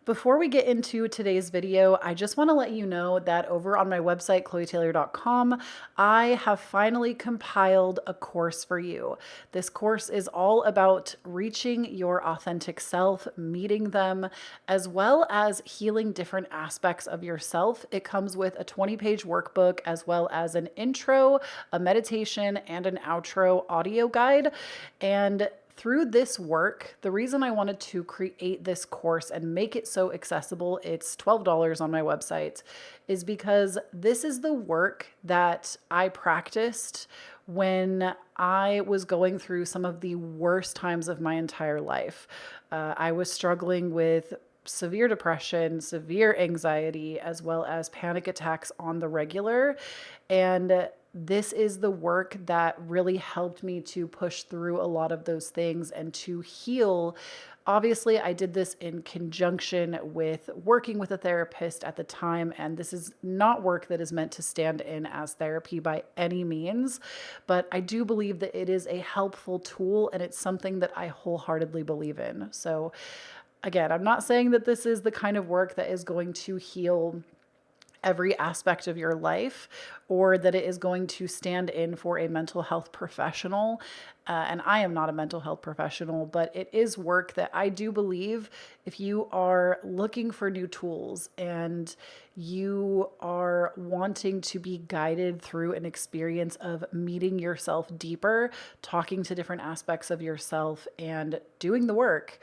Before we get into today's video, I just want to let you know that over on my website, KhloeTaylor.com, I have finally compiled a course for you. This course is all about reaching your authentic self, meeting them, as well as healing different aspects of yourself. It comes with a 20-page workbook, as well as an intro, a meditation, and an outro audio guide. And through this work, the reason I wanted to create this course and make it so accessible, it's $12 on my website, is because this is the work that I practiced when I was going through some of the worst times of my entire life. I was struggling with severe depression, severe anxiety, as well as panic attacks on the regular. And this is the work that really helped me to push through a lot of those things and to heal. Obviously, I did this in conjunction with working with a therapist at the time, and this is not work that is meant to stand in as therapy by any means, but I do believe that it is a helpful tool and it's something that I wholeheartedly believe in. So again, I'm not saying that this is the kind of work that is going to heal every aspect of your life or that it is going to stand in for a mental health professional. And I am not a mental health professional, but it is work that I do believe if you are looking for new tools and you are wanting to be guided through an experience of meeting yourself deeper, talking to different aspects of yourself and doing the work,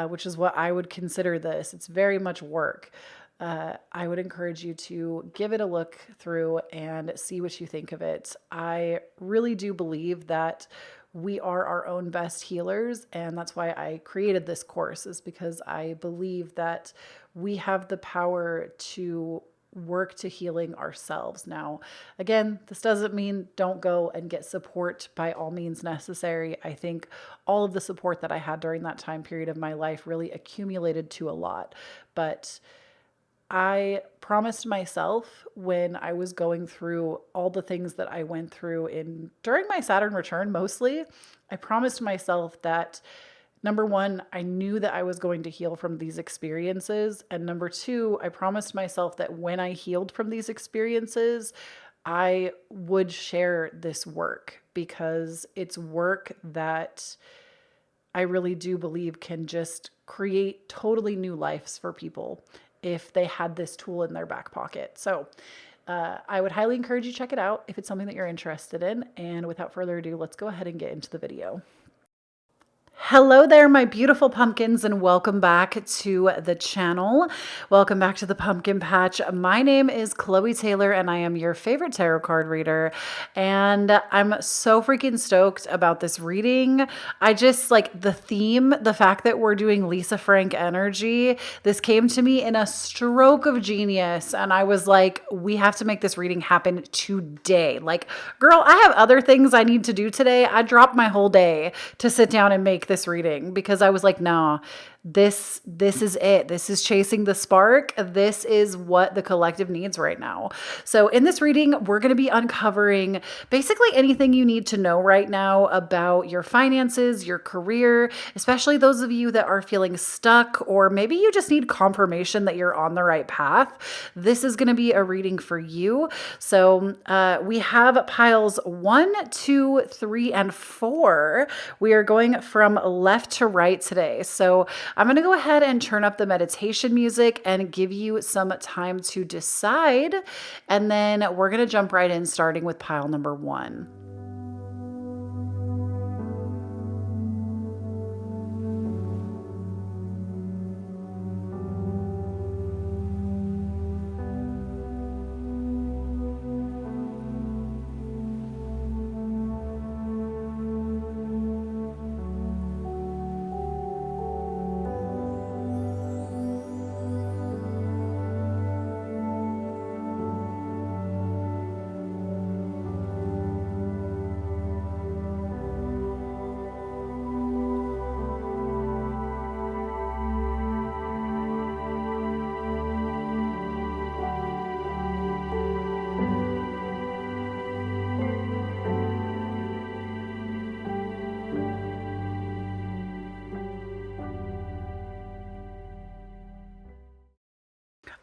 which is what I would consider this. It's very much work. I would encourage you to give it a look through and see what you think of it. I really do believe that we are our own best healers, and that's why I created this course, is because I believe that we have the power to work to healing ourselves. Now, again, this doesn't mean don't go and get support by all means necessary. I think all of the support that I had during that time period of my life really accumulated to a lot, but I promised myself when I was going through all the things that I went through during my Saturn return, mostly, I promised myself that number one, I knew that I was going to heal from these experiences. And number two, I promised myself that when I healed from these experiences, I would share this work because it's work that I really do believe can just create totally new lives for people if they had this tool in their back pocket. So I would highly encourage you to check it out if it's something that you're interested in. And without further ado, let's go ahead and get into the video. Hello there, my beautiful pumpkins, and welcome back to the channel. Welcome back to the pumpkin patch. My name is Kloee Taylor, and I am your favorite tarot card reader. And I'm so freaking stoked about this reading. I just like the theme, the fact that we're doing Lisa Frank energy. This came to me in a stroke of genius, and I was like, we have to make this reading happen today. Like, girl, I have other things I need to do today. I dropped my whole day to sit down and make this reading because I was like, no, this is it. This is chasing the spark. This is what the collective needs right now. So in this reading, we're going to be uncovering basically anything you need to know right now about your finances, your career, especially those of you that are feeling stuck, or maybe you just need confirmation that you're on the right path. This is going to be a reading for you. So we have piles 1, 2, 3, and 4. We are going from left to right today. So I'm going to go ahead and turn up the meditation music and give you some time to decide. And then we're going to jump right in, starting with pile number 1.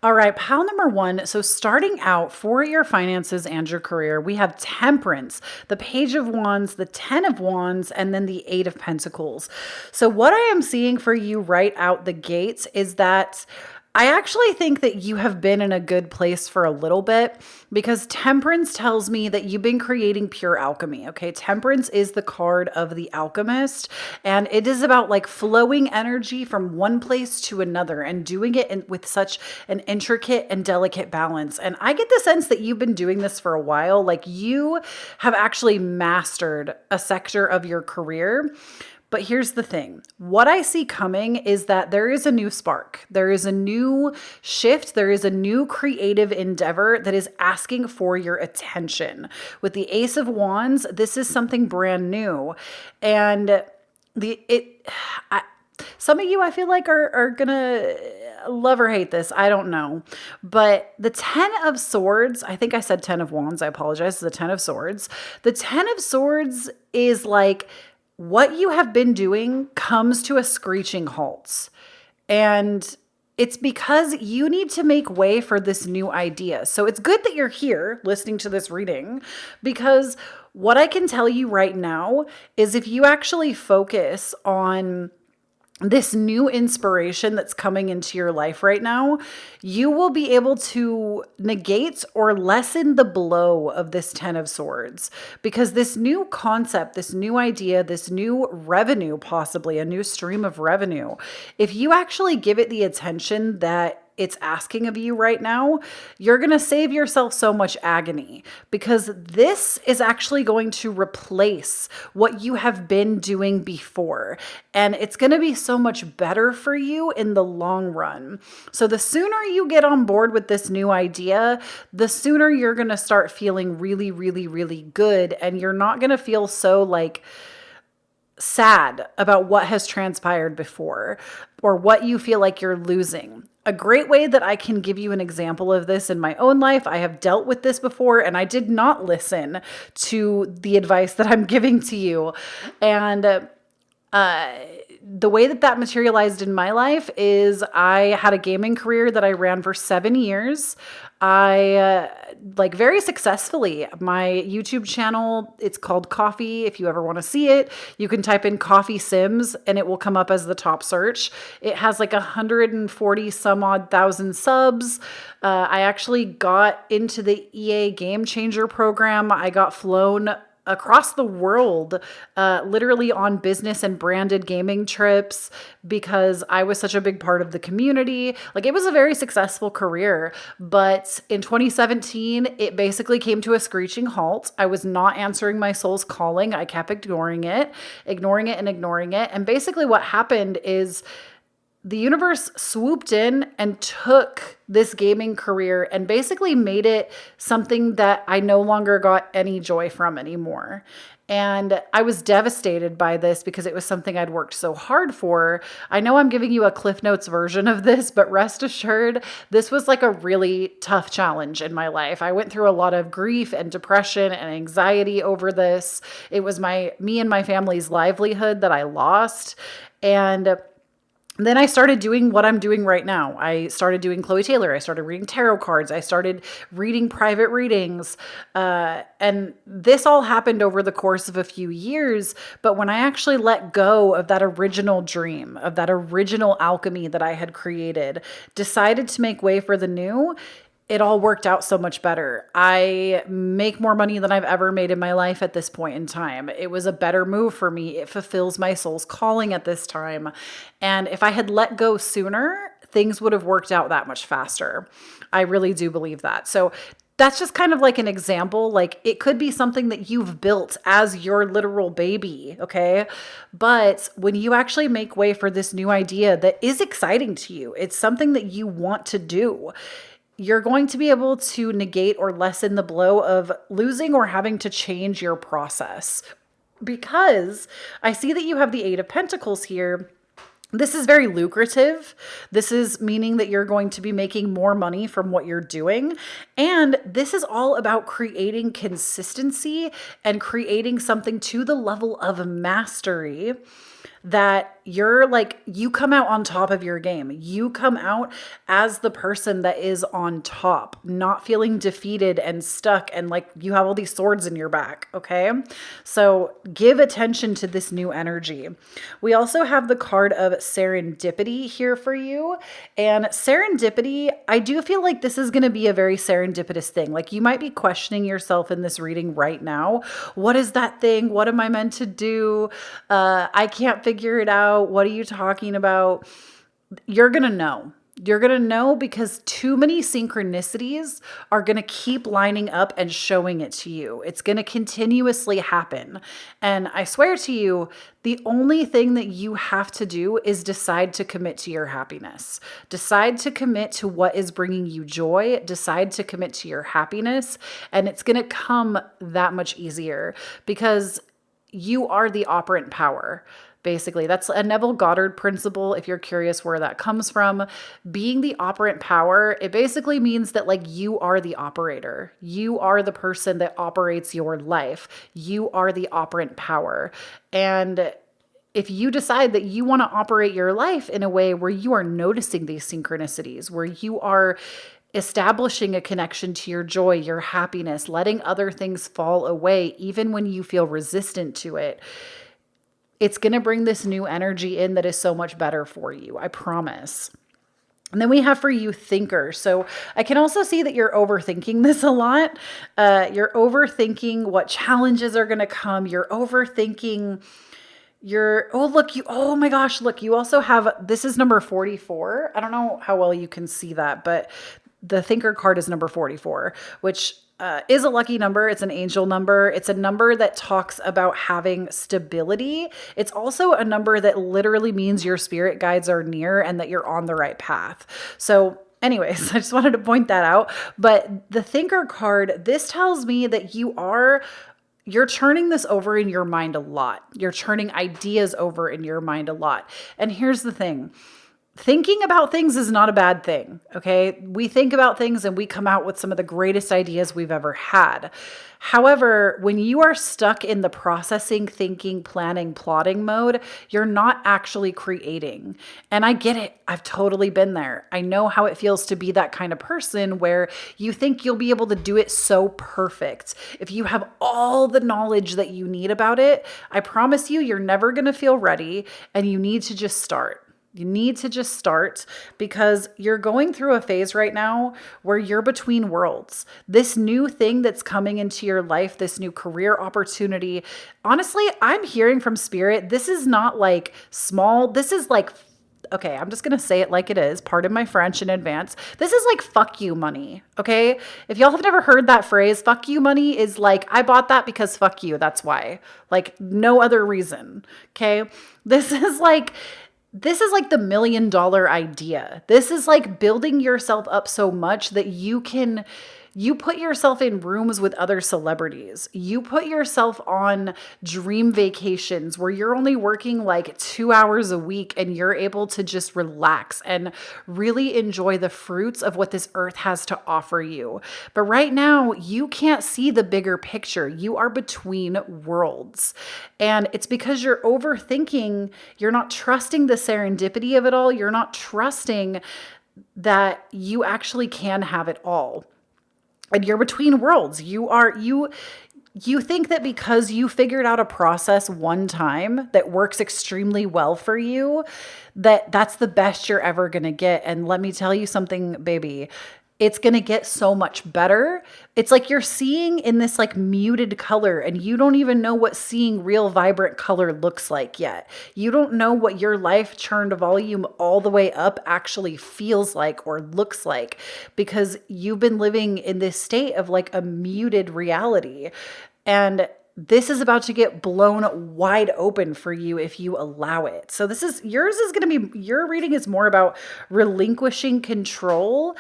All right, pile number one. So, starting out for your finances and your career, we have Temperance, the Page of Wands, the Ten of Wands, and then the Eight of Pentacles. So, what I am seeing for you right out the gates is that I actually think that you have been in a good place for a little bit because Temperance tells me that you've been creating pure alchemy. Okay. Temperance is the card of the alchemist, and it is about like flowing energy from one place to another and doing it with such an intricate and delicate balance. And I get the sense that you've been doing this for a while. Like you have actually mastered a sector of your career. But here's the thing. What I see coming is that there is a new spark. There is a new shift. There is a new creative endeavor that is asking for your attention. With the Ace of Wands, this is something brand new. And some of you I feel like are gonna love or hate this. I don't know. But the Ten of Swords, I think I said Ten of Wands. I apologize. The Ten of Swords. The Ten of Swords is like, what you have been doing comes to a screeching halt. And it's because you need to make way for this new idea. So it's good that you're here listening to this reading, because what I can tell you right now is if you actually focus on this new inspiration that's coming into your life right now, you will be able to negate or lessen the blow of this Ten of Swords, because this new concept, this new idea, this new revenue, possibly a new stream of revenue, if you actually give it the attention that it's asking of you right now, you're going to save yourself so much agony, because this is actually going to replace what you have been doing before. And it's going to be so much better for you in the long run. So the sooner you get on board with this new idea, the sooner you're going to start feeling really, really, really good. And you're not going to feel so like sad about what has transpired before or what you feel like you're losing. A great way that I can give you an example of this in my own life, I have dealt with this before and I did not listen to the advice that I'm giving to you. And the way that materialized in my life is I had a gaming career that I ran for 7 years. I like very successfully. My YouTube channel, it's called Coffee. If you ever want to see it, you can type in Coffee Sims and it will come up as the top search. It has like 140 some odd thousand subs. I actually got into the EA Game Changer program. I got flown across the world, literally on business and branded gaming trips, because I was such a big part of the community. Like, it was a very successful career, but in 2017, it basically came to a screeching halt. I was not answering my soul's calling. I kept ignoring it. And basically what happened is the universe swooped in and took this gaming career and basically made it something that I no longer got any joy from anymore. And I was devastated by this because it was something I'd worked so hard for. I know I'm giving you a Cliff Notes version of this, but rest assured, this was like a really tough challenge in my life. I went through a lot of grief and depression and anxiety over this. It was me and my family's livelihood that I lost. And then I started doing what I'm doing right now. I started doing Kloee Taylor. I started reading tarot cards. I started reading private readings. And this all happened over the course of a few years. But when I actually let go of that original dream, of that original alchemy that I had created, decided to make way for the new, it all worked out so much better. I make more money than I've ever made in my life at this point in time. It was a better move for me. It fulfills my soul's calling at this time. And if I had let go sooner, things would have worked out that much faster. I really do believe that. So that's just kind of like an example. Like, it could be something that you've built as your literal baby, okay? But when you actually make way for this new idea that is exciting to you, it's something that you want to do, you're going to be able to negate or lessen the blow of losing or having to change your process. Because I see that you have the Eight of Pentacles here. This is very lucrative. This is meaning that you're going to be making more money from what you're doing. And this is all about creating consistency and creating something to the level of mastery that you're like, you come out on top of your game. You come out as the person that is on top, not feeling defeated and stuck and like you have all these swords in your back. Okay. So give attention to this new energy. We also have the card of serendipity here for you. And serendipity, I do feel like this is going to be a very serendipitous thing. Like you might be questioning yourself in this reading right now. What is that thing? What am I meant to do? I can't figure it out. What are you talking about? You're going to know. You're going to know because too many synchronicities are going to keep lining up and showing it to you. It's going to continuously happen. And I swear to you, the only thing that you have to do is decide to commit to your happiness. Decide to commit to what is bringing you joy. Decide to commit to your happiness. And it's going to come that much easier because you are the operant power. Basically, that's a Neville Goddard principle. If you're curious where that comes from, being the operant power, it basically means that like you are the operator. You are the person that operates your life. You are the operant power. And if you decide that you want to operate your life in a way where you are noticing these synchronicities, where you are establishing a connection to your joy, your happiness, letting other things fall away, even when you feel resistant to it, it's going to bring this new energy in that is so much better for you. I promise. And then we have for you thinker. So I can also see that you're overthinking this a lot. You're overthinking what challenges are going to come. You're overthinking oh my gosh, look, you also have, this is number 44. I don't know how well you can see that, but the thinker card is number 44, which is a lucky number. It's an angel number. It's a number that talks about having stability. It's also a number that literally means your spirit guides are near and that you're on the right path. So anyways, I just wanted to point that out. But the thinker card, this tells me that you're turning this over in your mind a lot. You're turning ideas over in your mind a lot. And here's the thing. Thinking about things is not a bad thing, okay? We think about things and we come out with some of the greatest ideas we've ever had. However, when you are stuck in the processing, thinking, planning, plotting mode, you're not actually creating. And I get it. I've totally been there. I know how it feels to be that kind of person where you think you'll be able to do it so perfect. If you have all the knowledge that you need about it, I promise you, you're never going to feel ready and you need to just start. You need to just start because you're going through a phase right now where you're between worlds. This new thing that's coming into your life, this new career opportunity, honestly, I'm hearing from spirit, this is not like small. This is like, okay, I'm just going to say it like it is. Pardon my French in advance. This is like fuck you money. Okay. If y'all have never heard that phrase, fuck you money is like, I bought that because fuck you. That's why. Like no other reason. Okay. This is like the $1 million idea. This is like building yourself up so much that you put yourself in rooms with other celebrities. You put yourself on dream vacations where you're only working like 2 hours a week and you're able to just relax and really enjoy the fruits of what this earth has to offer you. But right now, you can't see the bigger picture. You are between worlds. And it's because you're overthinking. You're not trusting the serendipity of it all. You're not trusting that you actually can have it all. And you're between worlds. You think that because you figured out a process one time that works extremely well for you, that's the best you're ever going to get. And let me tell you something, baby. It's going to get so much better. It's like you're seeing in this like muted color and you don't even know what seeing real vibrant color looks like yet. You don't know what your life turned volume all the way up actually feels like or looks like because you've been living in this state of like a muted reality. And this is about to get blown wide open for you if you allow it. So your reading is more about relinquishing control,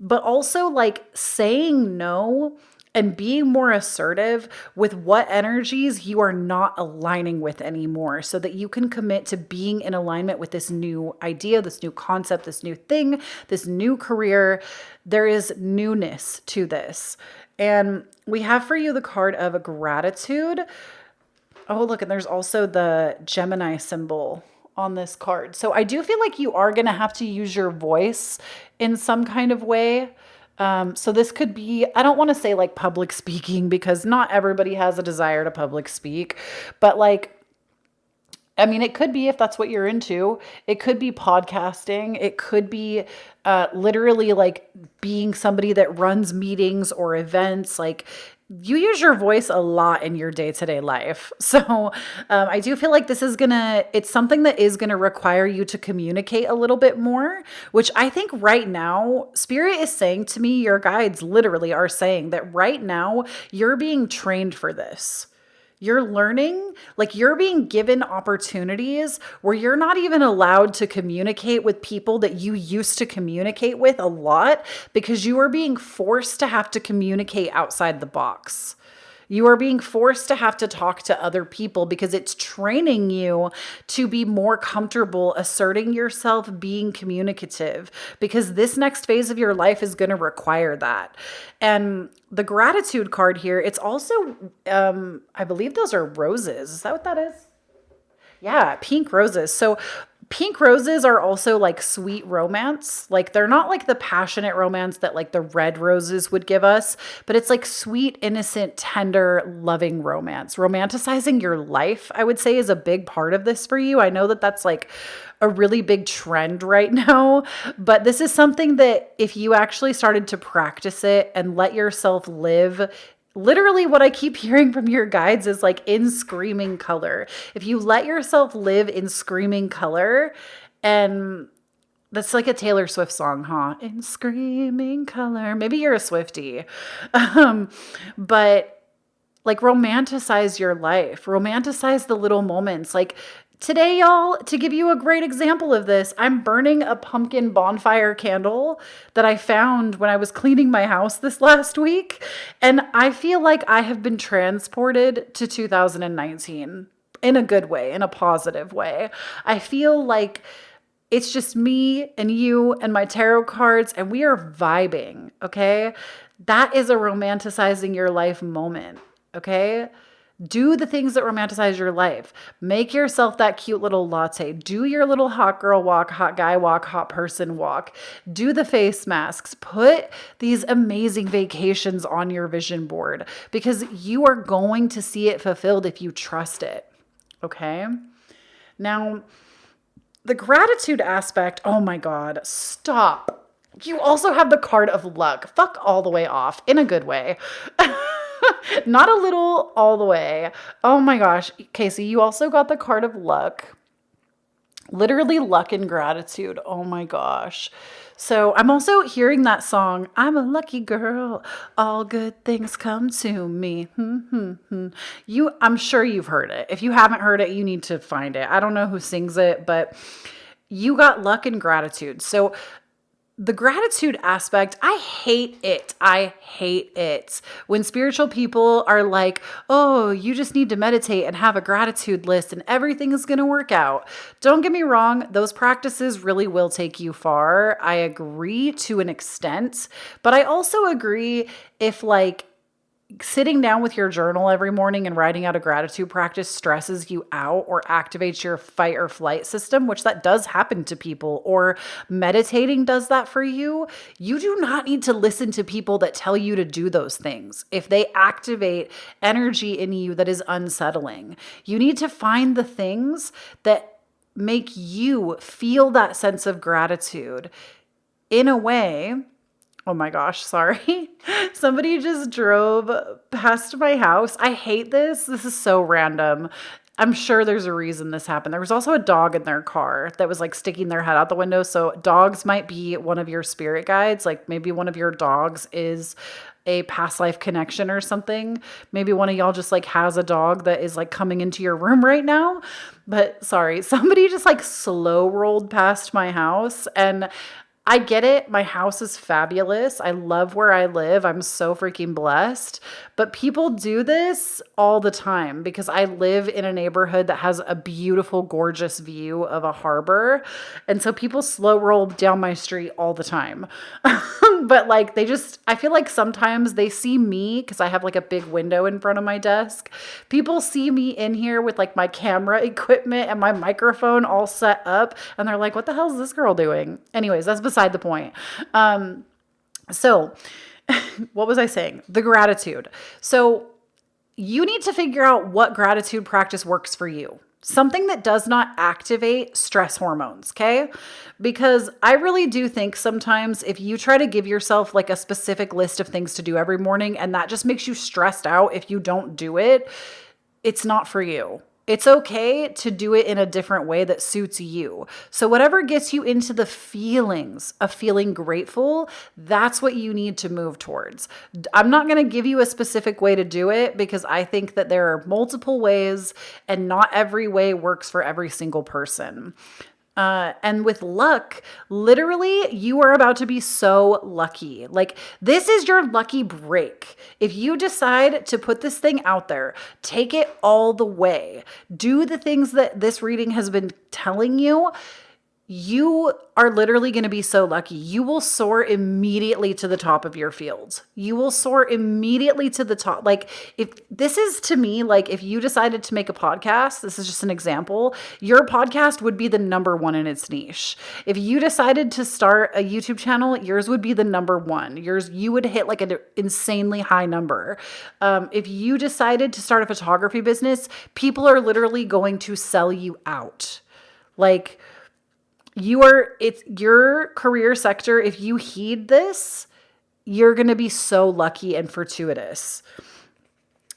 but also like saying no and being more assertive with what energies you are not aligning with anymore so that you can commit to being in alignment with this new idea, this new concept, this new thing, this new career. There is newness to this. And we have for you the card of gratitude. Oh, look, and there's also the Gemini symbol on this card. So I do feel like you are going to have to use your voice in some kind of way. So this could be, I don't want to say like public speaking because not everybody has a desire to public speak, but like, I mean, it could be if that's what you're into. It could be podcasting. It could be literally like being somebody that runs meetings or events. Like you use your voice a lot in your day-to-day life. So I do feel like this is it's something that is going to require you to communicate a little bit more, which I think right now, Spirit is saying to me, your guides literally are saying that right now you're being trained for this. You're learning, like you're being given opportunities where you're not even allowed to communicate with people that you used to communicate with a lot because you are being forced to have to communicate outside the box. You are being forced to have to talk to other people because it's training you to be more comfortable asserting yourself, being communicative, because this next phase of your life is going to require that. And the gratitude card here, it's also, I believe those are roses. Is that what that is? Yeah, pink roses. So pink roses are also like sweet romance. Like they're not like the passionate romance that like the red roses would give us, but it's like sweet, innocent, tender, loving romance. Romanticizing your life, I would say, is a big part of this for you. I know that that's like a really big trend right now, but this is something that if you actually started to practice it and let yourself live, literally what I keep hearing from your guides is like in screaming color. If you let yourself live in screaming color, and that's like a Taylor Swift song, huh? In screaming color. Maybe you're a Swiftie. But like romanticize your life, romanticize the little moments. Like today, y'all, to give you a great example of this, I'm burning a pumpkin bonfire candle that I found when I was cleaning my house this last week. And I feel like I have been transported to 2019 in a good way, in a positive way. I feel like it's just me and you and my tarot cards, and we are vibing, okay? That is a romanticizing your life moment, okay? Do the things that romanticize your life. Make yourself that cute little latte. Do your little hot girl walk, hot guy walk, hot person walk. Do the face masks. Put these amazing vacations on your vision board because you are going to see it fulfilled if you trust it. Okay? Now, the gratitude aspect, oh my God, stop. You also have the card of luck. Fuck all the way off in a good way. Not a little, all the way. Oh my gosh. Casey, you also got the card of luck. Literally luck and gratitude. Oh my gosh. So I'm also hearing that song, I'm a lucky girl. All good things come to me. I'm sure you've heard it. If you haven't heard it, you need to find it. I don't know who sings it, but you got luck and gratitude. So the gratitude aspect, I hate it. I hate it. When spiritual people are like, oh, you just need to meditate and have a gratitude list and everything is going to work out. Don't get me wrong. Those practices really will take you far. I agree to an extent, but I also agree if like sitting down with your journal every morning and writing out a gratitude practice stresses you out or activates your fight or flight system, which that does happen to people, or meditating does that for you, you do not need to listen to people that tell you to do those things. If they activate energy in you that is unsettling, you need to find the things that make you feel that sense of gratitude in a way. Oh my gosh, sorry. Somebody just drove past my house. I hate this. This is so random. I'm sure there's a reason this happened. There was also a dog in their car that was like sticking their head out the window. So dogs might be one of your spirit guides. Like maybe one of your dogs is a past life connection or something. Maybe one of y'all just like has a dog that is like coming into your room right now. But sorry, somebody just like slow rolled past my house, and I get it. My house is fabulous. I love where I live. I'm so freaking blessed. But people do this all the time because I live in a neighborhood that has a beautiful, gorgeous view of a harbor. And so people slow roll down my street all the time. But like I feel like sometimes they see me because I have like a big window in front of my desk. People see me in here with like my camera equipment and my microphone all set up. And they're like, what the hell is this girl doing? Anyways, that's beside the point. So what was I saying? The gratitude. So you need to figure out what gratitude practice works for you. Something that does not activate stress hormones, okay? Because I really do think sometimes if you try to give yourself like a specific list of things to do every morning and that just makes you stressed out if you don't do it, it's not for you. It's okay to do it in a different way that suits you. So whatever gets you into the feelings of feeling grateful, that's what you need to move towards. I'm not going to give you a specific way to do it because I think that there are multiple ways and not every way works for every single person. And with luck, literally, you are about to be so lucky. Like, this is your lucky break. If you decide to put this thing out there, take it all the way, do the things that this reading has been telling you, you are literally going to be so lucky. You will soar immediately to the top of your field. You will soar immediately to the top. Like, if this is to me, like if you decided to make a podcast, this is just an example, your podcast would be the number one in its niche. If you decided to start a YouTube channel, yours would be the number one. You would hit like an insanely high number. If you decided to start a photography business, people are literally going to sell you out. Like, it's your career sector. If you heed this, you're going to be so lucky and fortuitous.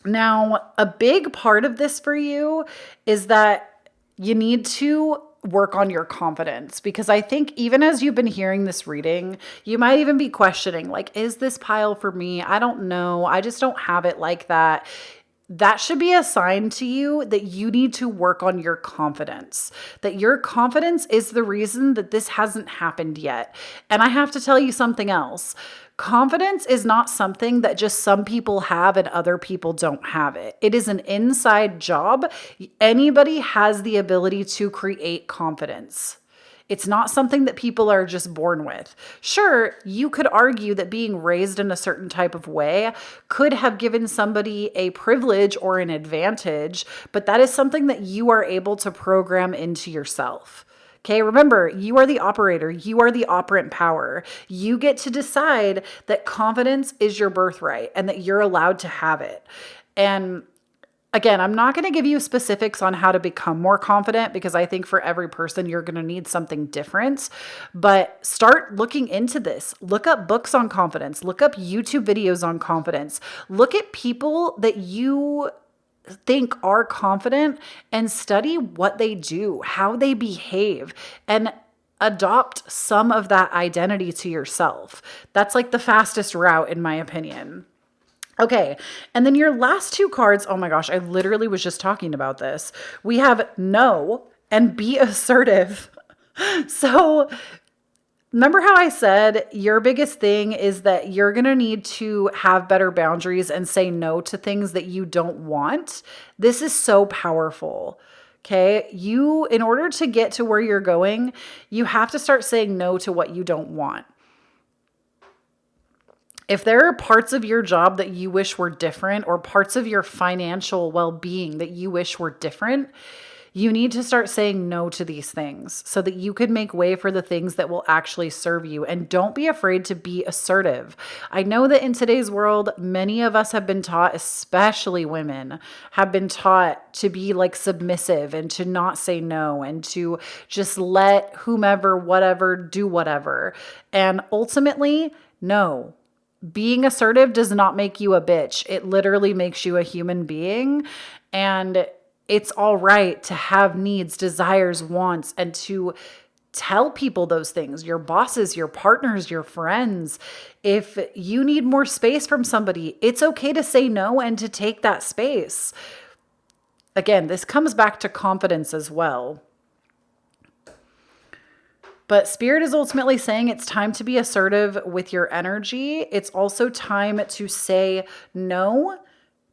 Now, a big part of this for you is that you need to work on your confidence, because I think even as you've been hearing this reading, you might even be questioning, like, is this pile for me? I don't know. I just don't have it like that. That should be a sign to you that you need to work on your confidence, that your confidence is the reason that this hasn't happened yet. And I have to tell you something else. Confidence is not something that just some people have and other people don't have it. It is an inside job. Anybody has the ability to create confidence. It's not something that people are just born with. Sure, you could argue that being raised in a certain type of way could have given somebody a privilege or an advantage, but that is something that you are able to program into yourself. Okay, remember, you are the operator. You are the operant power. You get to decide that confidence is your birthright and that you're allowed to have it. And again, I'm not going to give you specifics on how to become more confident because I think for every person, you're going to need something different. But start looking into this. Look up books on confidence. Look up YouTube videos on confidence. Look at people that you think are confident and study what they do, how they behave, and adopt some of that identity to yourself. That's like the fastest route, in my opinion. Okay, and then your last two cards, oh my gosh, I literally was just talking about this. We have no and be assertive. So remember how I said your biggest thing is that you're going to need to have better boundaries and say no to things that you don't want? This is so powerful. Okay, in order to get to where you're going, you have to start saying no to what you don't want. If there are parts of your job that you wish were different, or parts of your financial well-being that you wish were different, you need to start saying no to these things so that you can make way for the things that will actually serve you. And don't be afraid to be assertive. I know that in today's world, many of us have been taught, especially women, have been taught to be like submissive and to not say no and to just let whomever, whatever, do whatever. And ultimately, no. Being assertive does not make you a bitch. It literally makes you a human being. And it's all right to have needs, desires, wants, and to tell people those things, your bosses, your partners, your friends. If you need more space from somebody, it's okay to say no and to take that space. Again, this comes back to confidence as well. But Spirit is ultimately saying it's time to be assertive with your energy. It's also time to say no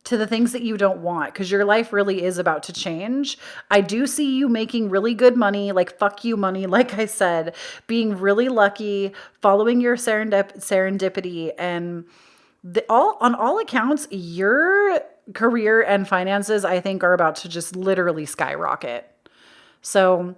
to the things that you don't want, because your life really is about to change. I do see you making really good money, like fuck you money, like I said, being really lucky, following your serendipity, and on all accounts, your career and finances, I think, are about to just literally skyrocket. So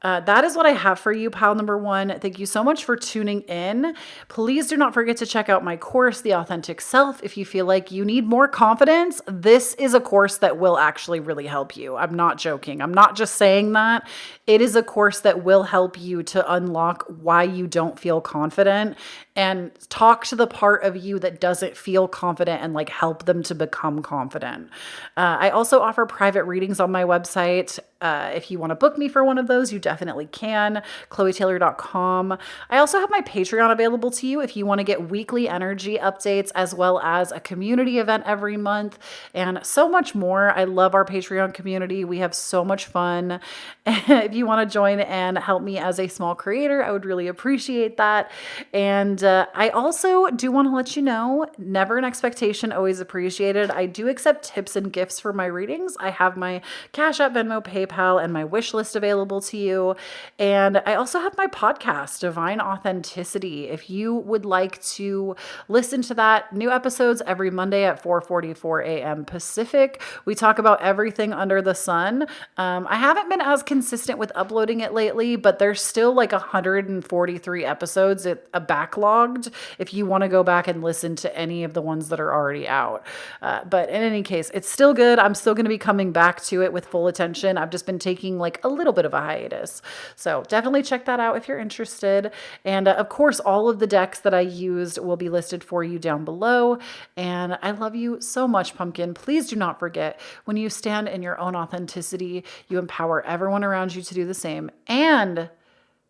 that is what I have for you, pile number one. Thank you so much for tuning in. Please do not forget to check out my course, The Authentic Self. If you feel like you need more confidence, this is a course that will actually really help you. I'm not joking. I'm not just saying that. It is a course that will help you to unlock why you don't feel confident and talk to the part of you that doesn't feel confident and like help them to become confident. I also offer private readings on my website. If you want to book me for one of those, you definitely can. KhloeTaylor.com. I also have my Patreon available to you if you want to get weekly energy updates, as well as a community event every month and so much more. I love our Patreon community. We have so much fun. If you want to join and help me as a small creator, I would really appreciate that. And I also do want to let you know, never an expectation, always appreciated. I do accept tips and gifts for my readings. I have my Cashapp, Venmo, PayPal, and my wish list available to you. And I also have my podcast, Divine Authenticity. If you would like to listen to that, new episodes every Monday at 4:44 a.m. Pacific. We talk about everything under the sun. I haven't been as consistent with uploading it lately, but there's still like 143 episodes backlogged if you want to go back and listen to any of the ones that are already out. But in any case, it's still good. I'm still going to be coming back to it with full attention. I've just been taking like a little bit of a hiatus. So definitely check that out if you're interested. And of course, all of the decks that I used will be listed for you down below. And I love you so much, Pumpkin. Please do not forget, when you stand in your own authenticity, you empower everyone around you to do the same. And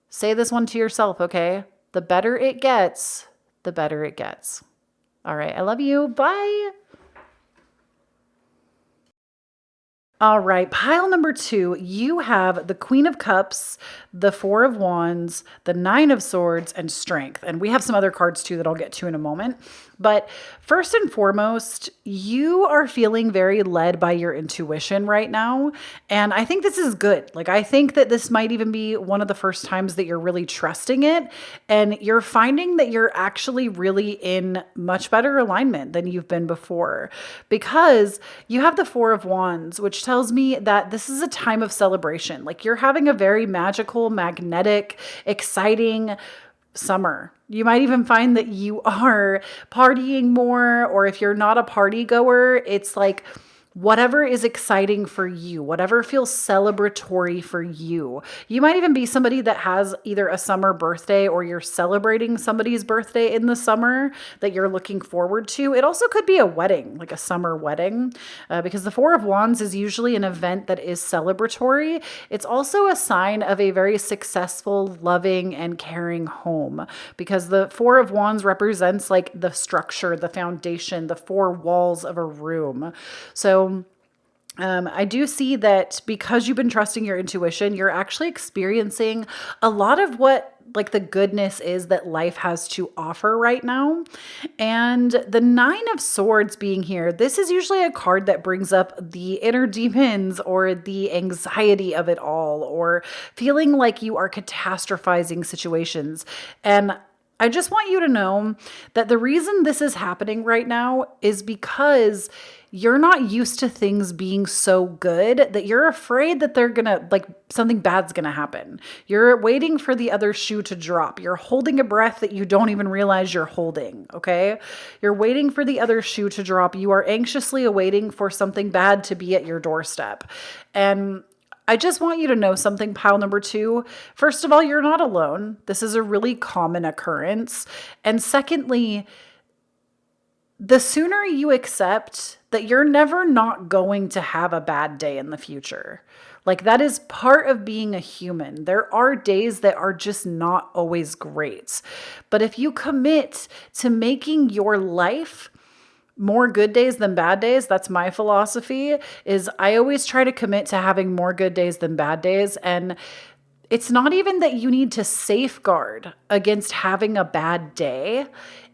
say this one to yourself, okay? The better it gets, the better it gets. All right. I love you. Bye. All right, pile number two, you have the Queen of Cups, the Four of Wands, the Nine of Swords, and Strength. And we have some other cards too that I'll get to in a moment. But first and foremost, you are feeling very led by your intuition right now. And I think this is good. Like, I think that this might even be one of the first times that you're really trusting it. And you're finding that you're actually really in much better alignment than you've been before, because you have the Four of Wands, which tells me that this is a time of celebration. Like, you're having a very magical, magnetic, exciting summer. You might even find that you are partying more, or if you're not a party goer, it's like whatever is exciting for you, whatever feels celebratory for you. You might even be somebody that has either a summer birthday, or you're celebrating somebody's birthday in the summer that you're looking forward to. It also could be a wedding, like a summer wedding, because the Four of Wands is usually an event that is celebratory. It's also a sign of a very successful, loving, and caring home, because the Four of Wands represents like the structure, the foundation, the four walls of a room. So I do see that because you've been trusting your intuition, you're actually experiencing a lot of what like the goodness is that life has to offer right now. And the Nine of Swords being here, this is usually a card that brings up the inner demons or the anxiety of it all, or feeling like you are catastrophizing situations. And I just want you to know that the reason this is happening right now is because you're not used to things being so good that you're afraid that they're gonna, like, something bad's gonna happen. You're waiting for the other shoe to drop. You're holding a breath that you don't even realize you're holding, okay? You're waiting for the other shoe to drop. You are anxiously awaiting for something bad to be at your doorstep. And I just want you to know something, pile number two. First of all, you're not alone. This is a really common occurrence. And secondly, the sooner you accept that you're never not going to have a bad day in the future. Like, that is part of being a human. There are days that are just not always great. But if you commit to making your life more good days than bad days, that's my philosophy, is I always try to commit to having more good days than bad days. And It's not even that you need to safeguard against having a bad day.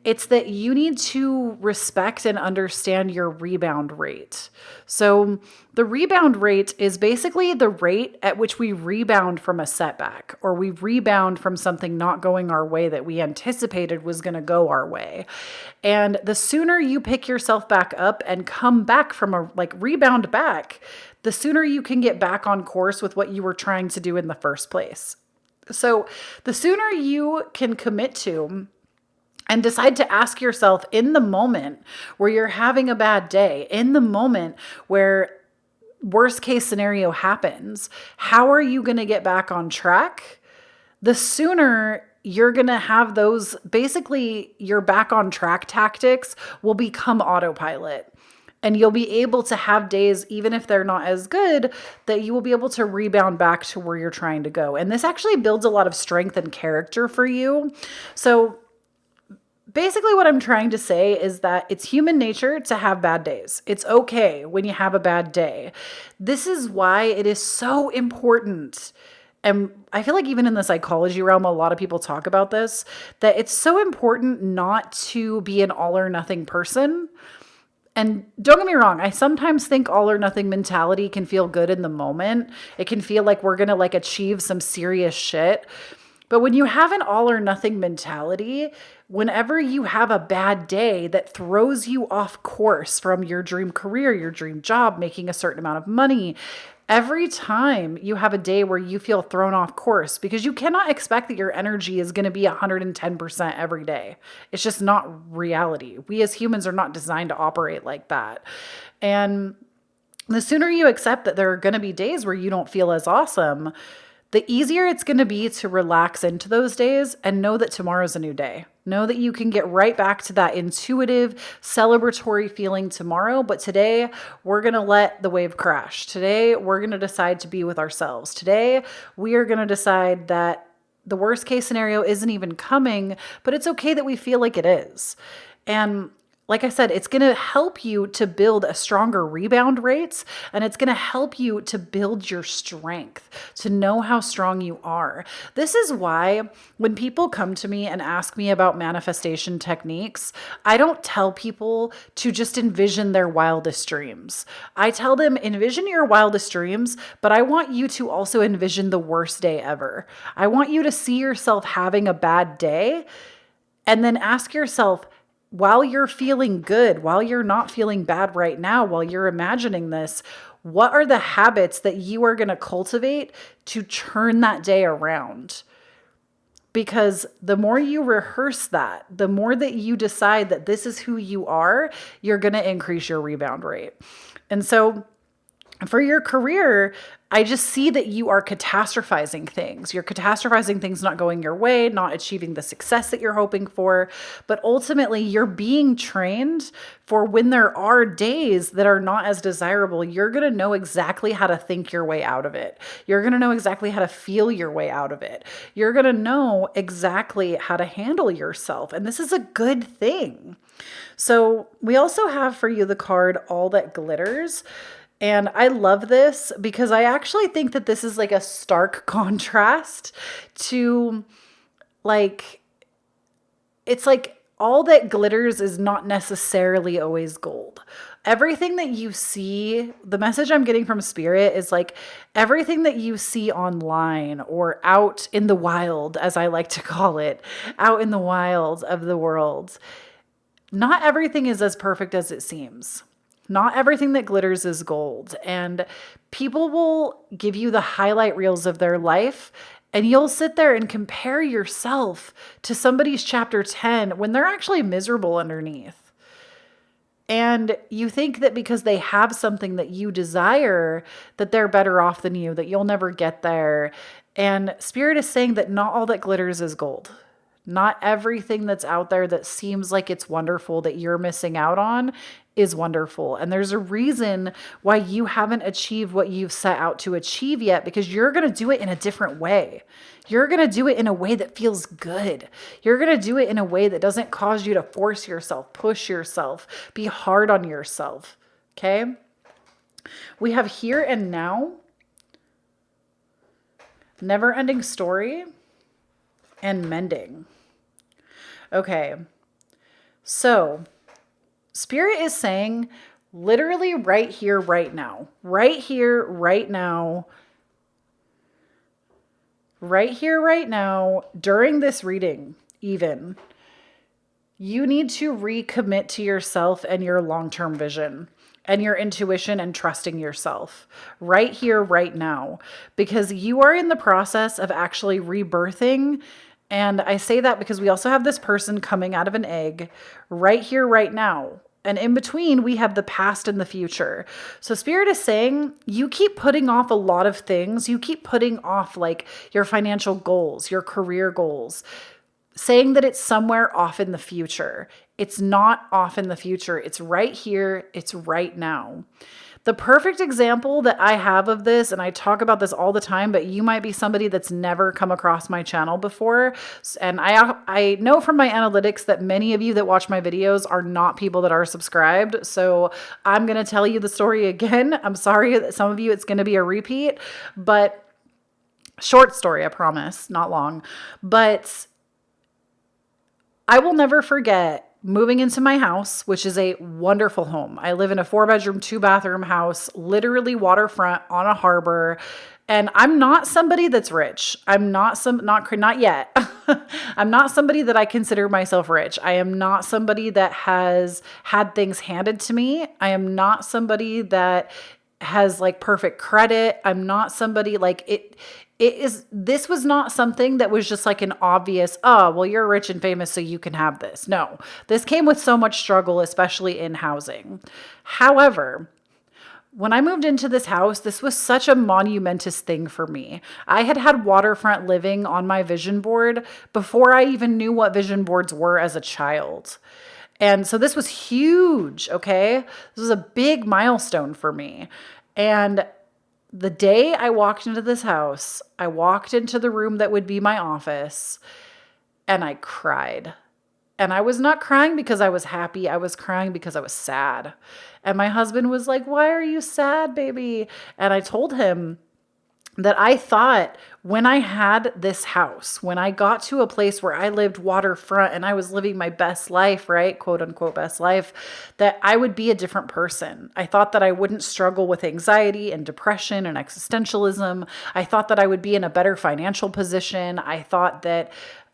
It's that you need to respect and understand your rebound rate. So the rebound rate is basically the rate at which we rebound from a setback, or we rebound from something not going our way that we anticipated was going to go our way. And the sooner you pick yourself back up and come back from a rebound back, the sooner you can get back on course with what you were trying to do in the first place. So the sooner you can commit to and decide to ask yourself in the moment where you're having a bad day, in the moment where worst case scenario happens, how are you going to get back on track? The sooner you're going to have those, basically your back on track tactics will become autopilot. And you'll be able to have days, even if they're not as good, that you will be able to rebound back to where you're trying to go. And this actually builds a lot of strength and character for you. So basically what I'm trying to say is that it's human nature to have bad days. It's okay when you have a bad day. This is why it is so important. And I feel like even in the psychology realm, a lot of people talk about this, that it's so important not to be an all or nothing person. And don't get me wrong, I sometimes think all or nothing mentality can feel good in the moment. It can feel like we're going to achieve some serious shit. But when you have an all or nothing mentality, whenever you have a bad day that throws you off course from your dream career, your dream job, making a certain amount of money, every time you have a day where you feel thrown off course, because you cannot expect that your energy is going to be 110% every day. It's just not reality. We as humans are not designed to operate like that. And the sooner you accept that there are going to be days where you don't feel as awesome, the easier it's going to be to relax into those days and know that tomorrow's a new day. Know that you can get right back to that intuitive, celebratory feeling tomorrow. But today, we're going to let the wave crash. Today, we're going to decide to be with ourselves. Today, we are going to decide that the worst case scenario isn't even coming, but it's okay that we feel like it is. And like I said, it's going to help you to build a stronger rebound rates, and it's going to help you to build your strength, to know how strong you are. This is why when people come to me and ask me about manifestation techniques, I don't tell people to just envision their wildest dreams. I tell them, envision your wildest dreams, but I want you to also envision the worst day ever. I want you to see yourself having a bad day and then ask yourself, while you're feeling good, while you're not feeling bad right now, while you're imagining this, what are the habits that you are going to cultivate to turn that day around? Because the more you rehearse that, the more that you decide that this is who you are, you're going to increase your rebound rate. And so for your career, I just see that you are catastrophizing things. You're catastrophizing things not going your way, not achieving the success that you're hoping for. But ultimately, you're being trained for when there are days that are not as desirable, you're going to know exactly how to think your way out of it. You're going to know exactly how to feel your way out of it. You're going to know exactly how to handle yourself. And this is a good thing. So we also have for you the card, All That Glitters. And I love this because I actually think that this is a stark contrast to it's all that glitters is not necessarily always gold. Everything that you see, the message I'm getting from Spirit is everything that you see online or out in the wild, as I like to call it, out in the wild of the world. Not everything is as perfect as it seems. Not everything that glitters is gold. And people will give you the highlight reels of their life, and you'll sit there and compare yourself to somebody's chapter 10 when they're actually miserable underneath. And you think that because they have something that you desire, that they're better off than you, that you'll never get there. And Spirit is saying that not all that glitters is gold. Not everything that's out there that seems like it's wonderful that you're missing out on is wonderful. And there's a reason why you haven't achieved what you've set out to achieve yet, because you're going to do it in a different way. You're going to do it in a way that feels good. You're going to do it in a way that doesn't cause you to force yourself, push yourself, be hard on yourself. Okay? We have here and now. Never-ending story and mending. Okay. So Spirit is saying literally right here, right now, right here, right now, right here, right now, during this reading, even, you need to recommit to yourself and your long-term vision and your intuition and trusting yourself right here, right now, because you are in the process of actually rebirthing. And I say that because we also have this person coming out of an egg right here, right now. And in between, we have the past and the future. So Spirit is saying you keep putting off a lot of things. You keep putting off like your financial goals, your career goals, saying that it's somewhere off in the future. It's not off in the future. It's right here. It's right now. The perfect example that I have of this, and I talk about this all the time, but you might be somebody that's never come across my channel before. And I know from my analytics that many of you that watch my videos are not people that are subscribed. So I'm going to tell you the story again. I'm sorry that some of you, it's going to be a repeat, but short story, I promise, not long. But I will never forget moving into my house, which is a wonderful home. I live in a 4-bedroom, 2-bathroom house, literally waterfront on a harbor. And I'm not somebody that's rich. I'm not yet. I'm not somebody that I consider myself rich. I am not somebody that has had things handed to me. I am not somebody that has like perfect credit. I'm not somebody like this was not something that was just like an obvious, oh, well, you're rich and famous, so you can have this. No, this came with so much struggle, especially in housing. However, when I moved into this house, this was such a monumentous thing for me. I had had waterfront living on my vision board before I even knew what vision boards were as a child. And so this was huge, okay? This was a big milestone for me. And the day I walked into this house, I walked into the room that would be my office, and I cried. And I was not crying because I was happy. I was crying because I was sad. And my husband was like, "Why are you sad, baby?" And I told him that I thought when I had this house, when I got to a place where I lived waterfront and I was living my best life, right? Quote unquote best life, that I would be a different person. I thought that I wouldn't struggle with anxiety and depression and existentialism. I thought that I would be in a better financial position. I thought that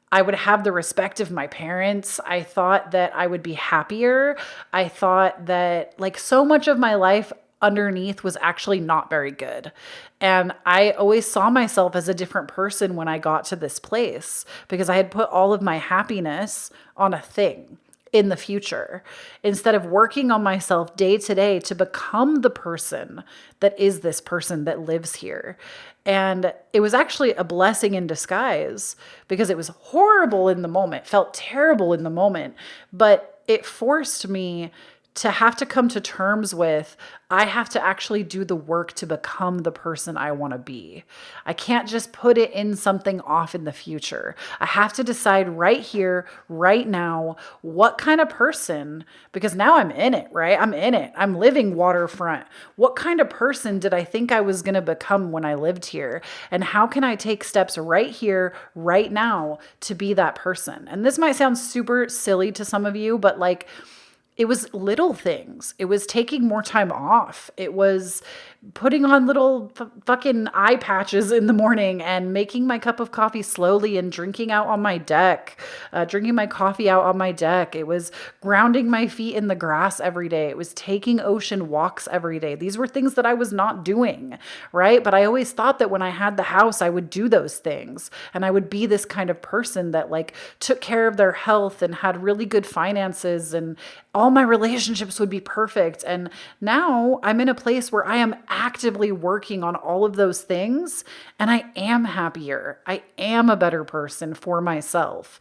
I would have the respect of my parents. I thought that I would be happier. I thought that like so much of my life underneath was actually not very good. And I always saw myself as a different person when I got to this place because I had put all of my happiness on a thing in the future instead of working on myself day to day to become the person that is this person that lives here. And it was actually a blessing in disguise because it was horrible in the moment, felt terrible in the moment, but it forced me to have to come to terms with, I have to actually do the work to become the person I want to be. I can't just put it in something off in the future. I have to decide right here, right now, what kind of person, because now I'm in it, right? I'm in it. I'm living waterfront. What kind of person did I think I was going to become when I lived here? And how can I take steps right here, right now to be that person? And this might sound super silly to some of you, but like, it was little things. It was taking more time off. It was putting on little fucking eye patches in the morning and making my cup of coffee slowly and drinking out on my deck, drinking my coffee out on my deck. It was grounding my feet in the grass every day. It was taking ocean walks every day. These were things that I was not doing, right? But I always thought that when I had the house, I would do those things and I would be this kind of person that like took care of their health and had really good finances and all my relationships would be perfect. And now I'm in a place where I am actively working on all of those things and I am happier. I am a better person for myself.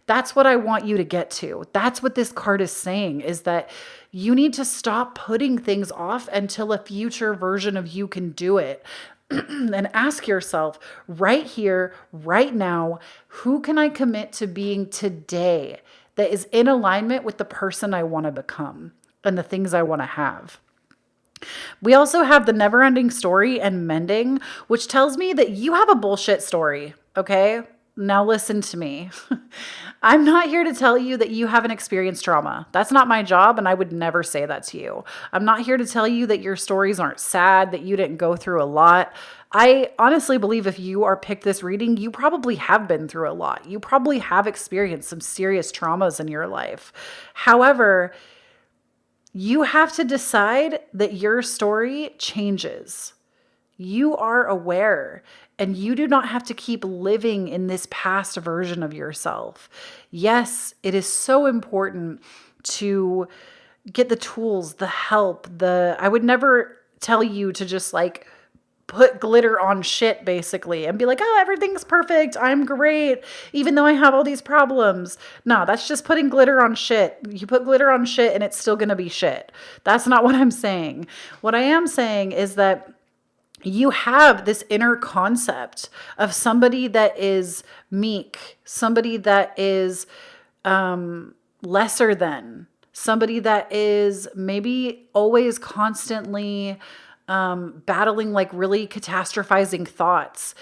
That's what I want you to get to. That's what this card is saying, is that you need to stop putting things off until a future version of you can do it. And ask yourself right here, right now, who can I commit to being today that is in alignment with the person I want to become and the things I want to have? We also have the never ending story and mending, which tells me that you have a bullshit story. Okay. Now listen to me. I'm not here to tell you that you haven't experienced trauma. That's not my job, and I would never say that to you. I'm not here to tell you that your stories aren't sad, that you didn't go through a lot. I honestly believe if you are picked this reading, you probably have been through a lot. You probably have experienced some serious traumas in your life. However, you have to decide that your story changes. You are aware, and you do not have to keep living in this past version of yourself. Yes, it is so important to get the tools, the help, I would never tell you to just like put glitter on shit basically and be like, oh, everything's perfect. I'm great. Even though I have all these problems. No, that's just putting glitter on shit. You put glitter on shit and it's still going to be shit. That's not what I'm saying. What I am saying is that you have this inner concept of somebody that is meek, somebody that is lesser than, somebody that is maybe always constantly battling like really catastrophizing thoughts.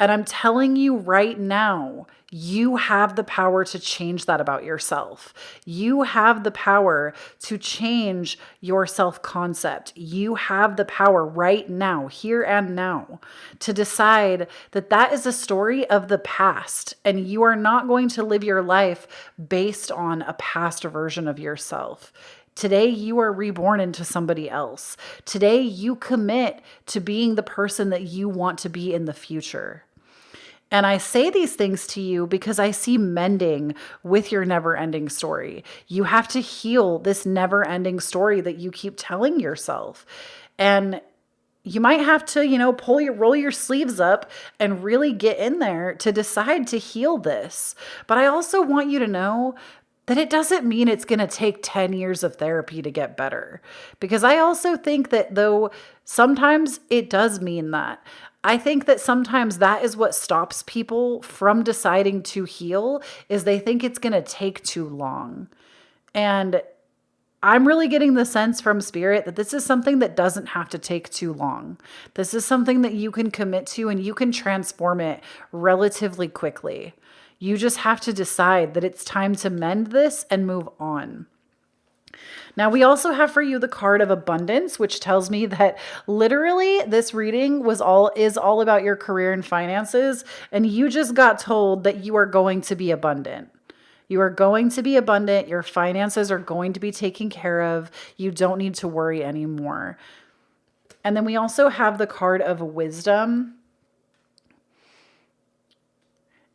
And I'm telling you right now, you have the power to change that about yourself. You have the power to change your self-concept. You have the power right now, here and now, to decide that that is a story of the past, and you are not going to live your life based on a past version of yourself. Today, you are reborn into somebody else. Today, you commit to being the person that you want to be in the future. And I say these things to you because I see mending with your never-ending story. You have to heal this never-ending story that you keep telling yourself. And you might have to, roll your sleeves up and really get in there to decide to heal this. But I also want you to know that it doesn't mean it's going to take 10 years of therapy to get better. Because I also think that though sometimes it does mean that. I think that sometimes that is what stops people from deciding to heal, is they think it's going to take too long. And I'm really getting the sense from Spirit that this is something that doesn't have to take too long. This is something that you can commit to and you can transform it relatively quickly. You just have to decide that it's time to mend this and move on. Now, we also have for you the card of abundance, which tells me that literally this reading is all about your career and finances, and you just got told that you are going to be abundant. You are going to be abundant. Your finances are going to be taken care of. You don't need to worry anymore. And then we also have the card of wisdom.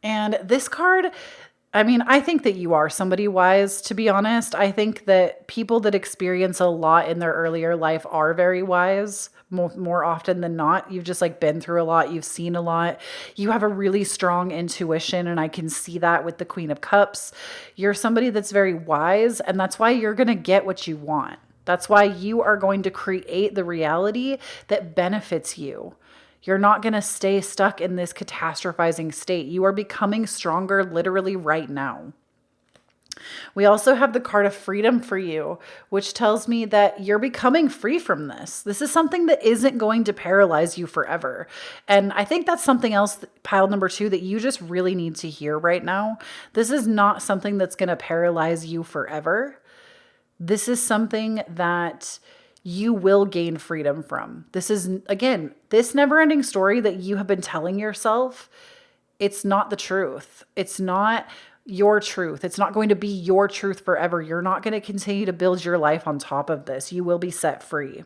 And this card, I think that you are somebody wise, to be honest. I think that people that experience a lot in their earlier life are very wise more often than not. You've just like been through a lot. You've seen a lot. You have a really strong intuition, and I can see that with the Queen of Cups. You're somebody that's very wise, and that's why you're going to get what you want. That's why you are going to create the reality that benefits you. You're not going to stay stuck in this catastrophizing state. You are becoming stronger literally right now. We also have the card of freedom for you, which tells me that you're becoming free from this. This is something that isn't going to paralyze you forever. And I think that's something else, pile number 2, that you just really need to hear right now. This is not something that's going to paralyze you forever. This is something that you will gain freedom from. This is, again, this never-ending story that you have been telling yourself. It's not the truth. It's not your truth. It's not going to be your truth forever. You're not going to continue to build your life on top of this. You will be set free.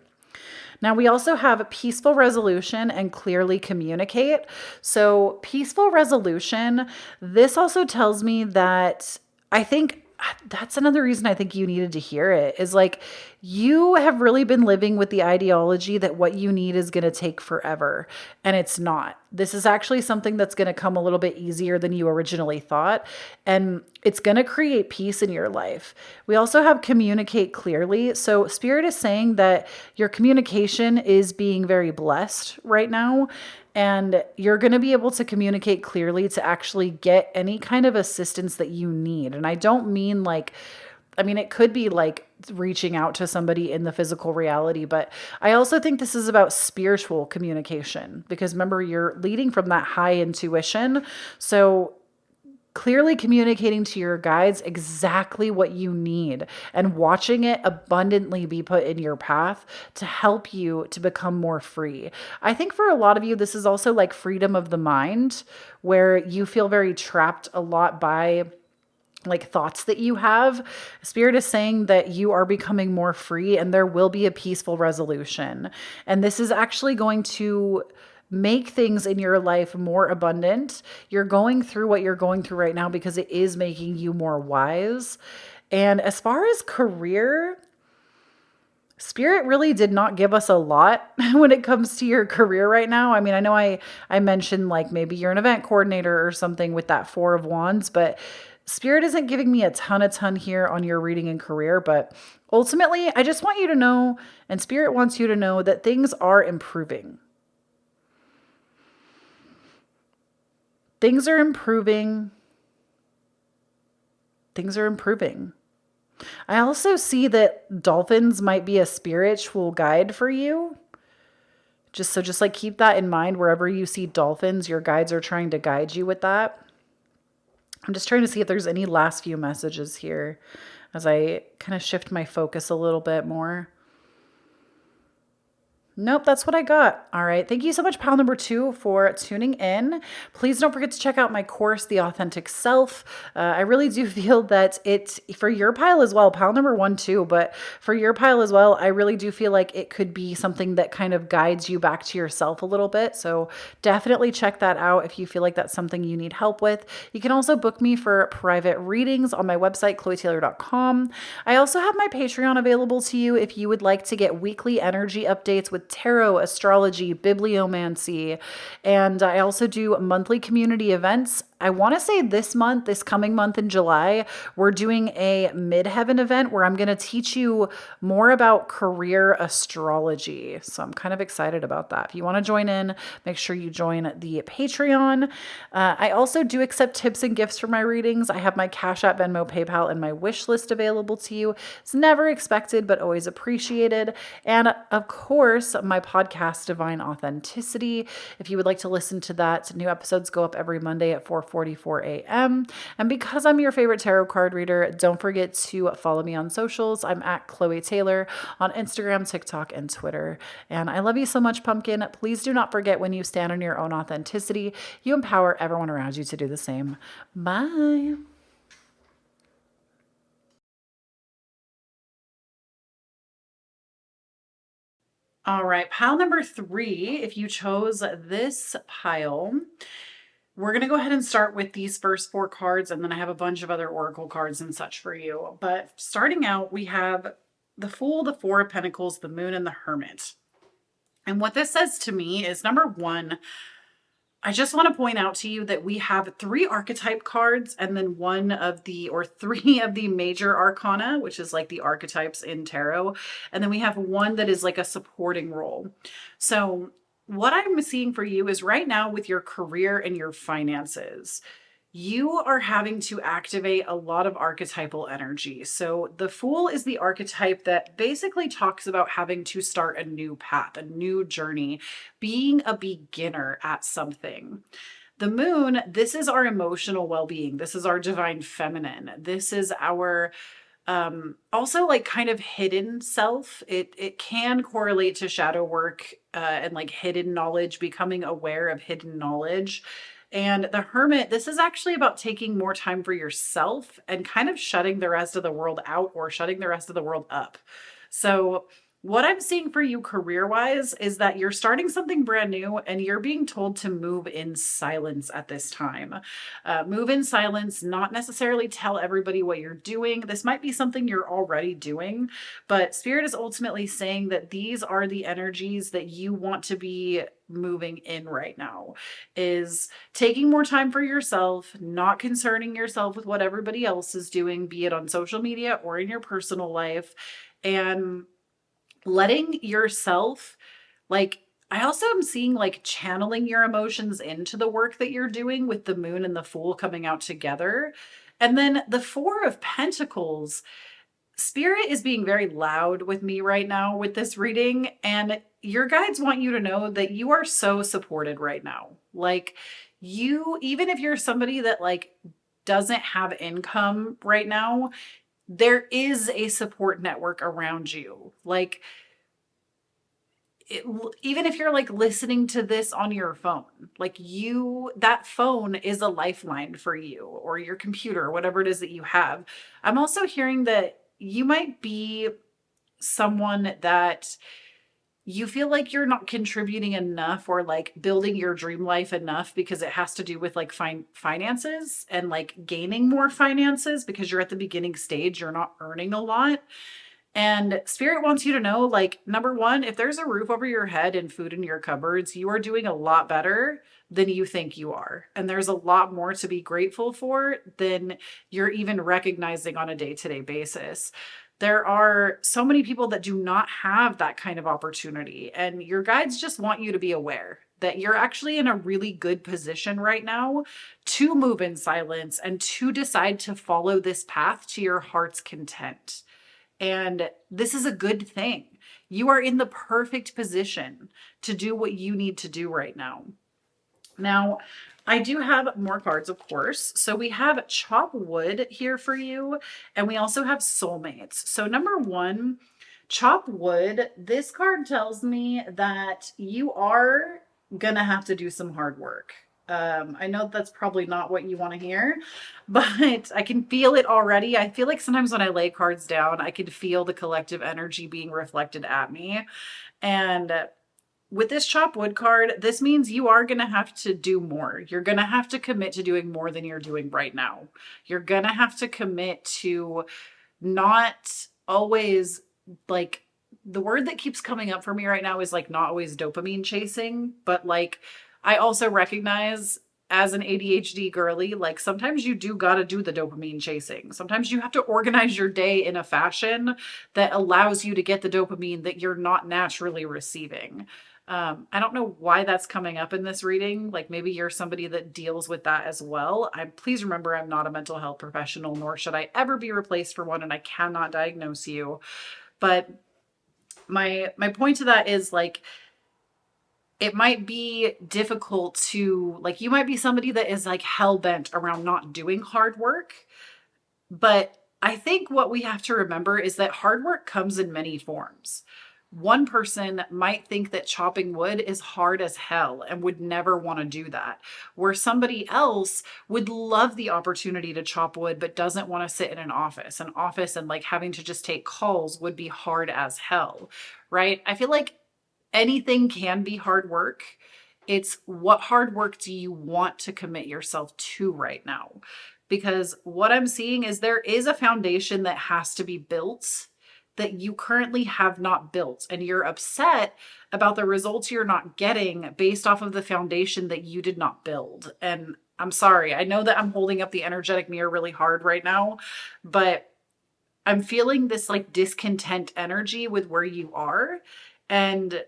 Now, we also have a peaceful resolution and clearly communicate. So peaceful resolution, this also tells me that I think that's another reason I think you needed to hear it, is like you have really been living with the ideology that what you need is going to take forever. And it's not. This is actually something that's going to come a little bit easier than you originally thought. And it's going to create peace in your life. We also have communicate clearly. So Spirit is saying that your communication is being very blessed right now. And you're going to be able to communicate clearly to actually get any kind of assistance that you need. And I don't mean like I mean, it could be like reaching out to somebody in the physical reality, but I also think this is about spiritual communication because remember, you're leading from that high intuition. So clearly communicating to your guides exactly what you need and watching it abundantly be put in your path to help you to become more free. I think for a lot of you, this is also like freedom of the mind, where you feel very trapped a lot by like thoughts that you have. Spirit is saying that you are becoming more free and there will be a peaceful resolution. And this is actually going to make things in your life more abundant. You're going through what you're going through right now because it is making you more wise. And as far as career, Spirit really did not give us a lot when it comes to your career right now. I mean, I know I mentioned like maybe you're an event coordinator or something with that Four of Wands, but Spirit isn't giving me a ton here on your reading and career. But ultimately, I just want you to know, and Spirit wants you to know, that things are improving. Things are improving. Things are improving. I also see that dolphins might be a spiritual guide for you. Just like keep that in mind wherever you see dolphins, your guides are trying to guide you with that. I'm just trying to see if there's any last few messages here as I kind of shift my focus a little bit more. Nope, that's what I got. All right. Thank you so much, pile number 2, for tuning in. Please don't forget to check out my course, The Authentic Self. I really do feel that it's for your pile as well, pile number 1 too, but for your pile as well, I really do feel like it could be something that kind of guides you back to yourself a little bit. So definitely check that out if you feel like that's something you need help with. You can also book me for private readings on my website, KhloeTaylor.com. I also have my Patreon available to you if you would like to get weekly energy updates with tarot, astrology, bibliomancy, and I also do monthly community events. I want to say this coming month in July, we're doing a midheaven event where I'm going to teach you more about career astrology. So I'm kind of excited about that. If you want to join in, make sure you join the Patreon. I also do accept tips and gifts for my readings. I have my Cashapp, Venmo, PayPal, and my wish list available to you. It's never expected, but always appreciated. And of course, my podcast, Divine Authenticity. If you would like to listen to that, new episodes go up every Monday at 4:44 a.m. And because I'm your favorite tarot card reader, don't forget to follow me on socials. I'm at Kloee Taylor on Instagram, TikTok, and Twitter. And I love you so much, Pumpkin. Please do not forget, when you stand on your own authenticity, you empower everyone around you to do the same. Bye. All right, pile number 3, if you chose this pile, we're going to go ahead and start with these first 4 cards, and then I have a bunch of other oracle cards and such for you. But starting out, we have the Fool, the Four of Pentacles, the Moon, and the Hermit. And what this says to me is, number 1, I just want to point out to you that we have 3 archetype cards and then 3 of the major arcana, which is like the archetypes in tarot. And then we have 1 that is like a supporting role. So what I'm seeing for you is right now with your career and your finances, you are having to activate a lot of archetypal energy. So the Fool is the archetype that basically talks about having to start a new path, a new journey, being a beginner at something. The Moon, this is our emotional well-being. This is our divine feminine. This is our also like kind of hidden self. It can correlate to shadow work and like hidden knowledge, becoming aware of hidden knowledge. And the Hermit, this is actually about taking more time for yourself and kind of shutting the rest of the world out or shutting the rest of the world up. So what I'm seeing for you career-wise is that you're starting something brand new and you're being told to move in silence at this time. Move in silence, not necessarily tell everybody what you're doing. This might be something you're already doing, but Spirit is ultimately saying that these are the energies that you want to be moving in right now, is taking more time for yourself, not concerning yourself with what everybody else is doing, be it on social media or in your personal life, and letting yourself, like, I also am seeing like channeling your emotions into the work that you're doing with the Moon and the Fool coming out together. And then the Four of Pentacles, Spirit is being very loud with me right now with this reading, and your guides want you to know that you are so supported right now. Like, you, even if you're somebody that like doesn't have income right now, there is a support network around you. Like, it, even if you're like listening to this on your phone, like you, that phone is a lifeline for you, or your computer, or whatever it is that you have. I'm also hearing that you might be someone that you feel like you're not contributing enough or like building your dream life enough because it has to do with like finances and like gaining more finances because you're at the beginning stage, you're not earning a lot. And Spirit wants you to know, like, number one, if there's a roof over your head and food in your cupboards, you are doing a lot better than you think you are. And there's a lot more to be grateful for than you're even recognizing on a day-to-day basis. There are so many people that do not have that kind of opportunity. And your guides just want you to be aware that you're actually in a really good position right now to move in silence and to decide to follow this path to your heart's content. And this is a good thing. You are in the perfect position to do what you need to do right now. Now, I do have more cards, of course. So we have Chop Wood here for you, and we also have Soulmates. So number one, Chop Wood, this card tells me that you are gonna have to do some hard work. I know that's probably not what you want to hear, but I can feel it already. I feel like sometimes when I lay cards down, I can feel the collective energy being reflected at me. And with this chop wood card, this means you are going to have to do more. You're going to have to commit to doing more than you're doing right now. You're going to have to commit to not always, like, the word that keeps coming up for me right now is like not always dopamine chasing, but like I also recognize as an ADHD girly, like sometimes you do got to do the dopamine chasing. Sometimes you have to organize your day in a fashion that allows you to get the dopamine that you're not naturally receiving. I don't know why that's coming up in this reading. Like maybe you're somebody that deals with that as well. Please remember, I'm not a mental health professional, nor should I ever be replaced for one, and I cannot diagnose you. But my point to that is like, it might be difficult to, like, you might be somebody that is like hell-bent around not doing hard work. But I think what we have to remember is that hard work comes in many forms. One person might think that chopping wood is hard as hell and would never want to do that, where somebody else would love the opportunity to chop wood but doesn't want to sit in an office. An office and like having to just take calls would be hard as hell, right? I feel like anything can be hard work. It's what hard work do you want to commit yourself to right now? Because what I'm seeing is there is a foundation that has to be built that you currently have not built, and you're upset about the results you're not getting based off of the foundation that you did not build. And I'm sorry, I know that I'm holding up the energetic mirror really hard right now, but I'm feeling this like discontent energy with where you are. And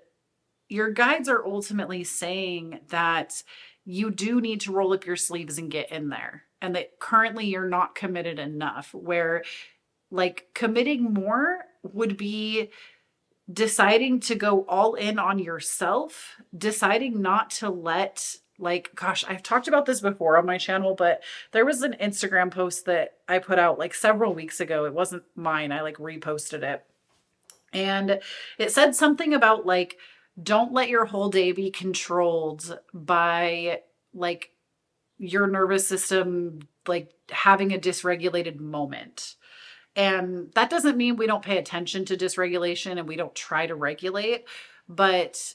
your guides are ultimately saying that you do need to roll up your sleeves and get in there, and that currently you're not committed enough, where like committing more would be deciding to go all in on yourself, deciding not to let, like, gosh, I've talked about this before on my channel, but there was an Instagram post that I put out like several weeks ago. It wasn't mine. I like reposted it. And it said something about like, don't let your whole day be controlled by like your nervous system, like having a dysregulated moment. And that doesn't mean we don't pay attention to dysregulation and we don't try to regulate, but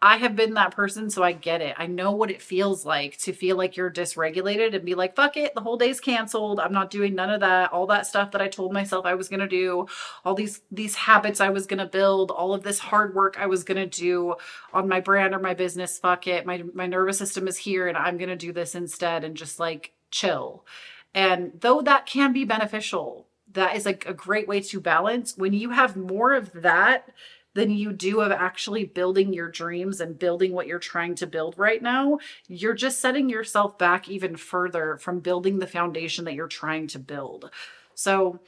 I have been that person, so I get it. I know what it feels like to feel like you're dysregulated and be like, fuck it, the whole day's canceled. I'm not doing none of that. All that stuff that I told myself I was going to do, all these habits I was going to build, all of this hard work I was going to do on my brand or my business, fuck it. My nervous system is here and I'm going to do this instead and just like chill. And though that can be beneficial, that is like a great way to balance. When you have more of that than you do of actually building your dreams and building what you're trying to build right now, you're just setting yourself back even further from building the foundation that you're trying to build. So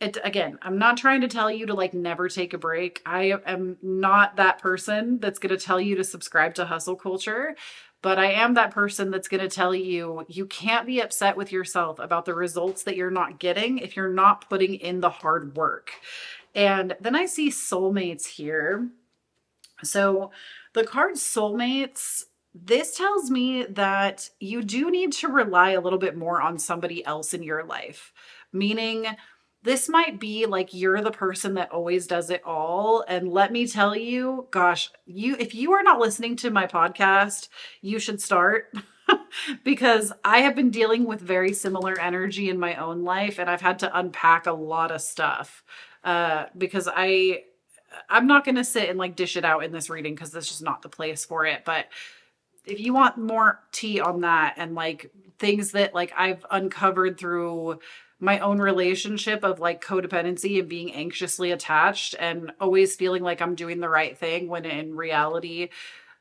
Again, I'm not trying to tell you to like never take a break. I am not that person that's going to tell you to subscribe to hustle culture, but I am that person that's going to tell you you can't be upset with yourself about the results that you're not getting if you're not putting in the hard work. And then I see soulmates here. So the card soulmates, this tells me that you do need to rely a little bit more on somebody else in your life, meaning this might be like you're the person that always does it all. And let me tell you, gosh, if you are not listening to my podcast, you should start. Because I have been dealing with very similar energy in my own life, and I've had to unpack a lot of stuff because I'm not going to sit and like dish it out in this reading because this is just not the place for it. But if you want more tea on that and like things that like I've uncovered through my own relationship of like codependency and being anxiously attached and always feeling like I'm doing the right thing when in reality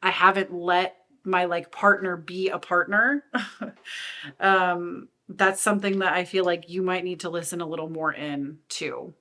I haven't let my like partner be a partner. That's something that I feel like you might need to listen a little more in to.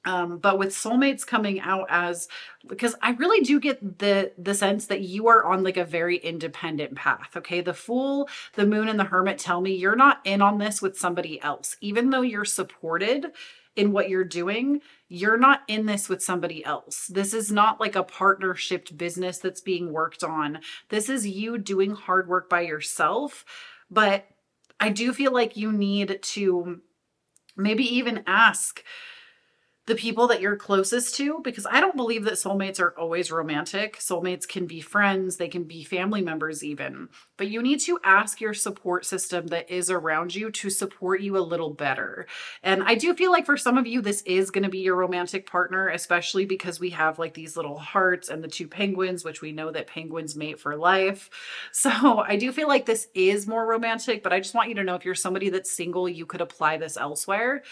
But with soulmates coming out as, because I really do get the sense that you are on like a very independent path. Okay. The Fool, the Moon, and the Hermit tell me you're not in on this with somebody else. Even though you're supported in what you're doing, you're not in this with somebody else. This is not like a partnership business that's being worked on. This is you doing hard work by yourself. But I do feel like you need to maybe even ask the people that you're closest to, because I don't believe that soulmates are always romantic. Soulmates can be friends, they can be family members even, but you need to ask your support system that is around you to support you a little better. And I do feel like for some of you, this is going to be your romantic partner, especially because we have like these little hearts and the two penguins, which we know that penguins mate for life. So I do feel like this is more romantic, but I just want you to know if you're somebody that's single, you could apply this elsewhere.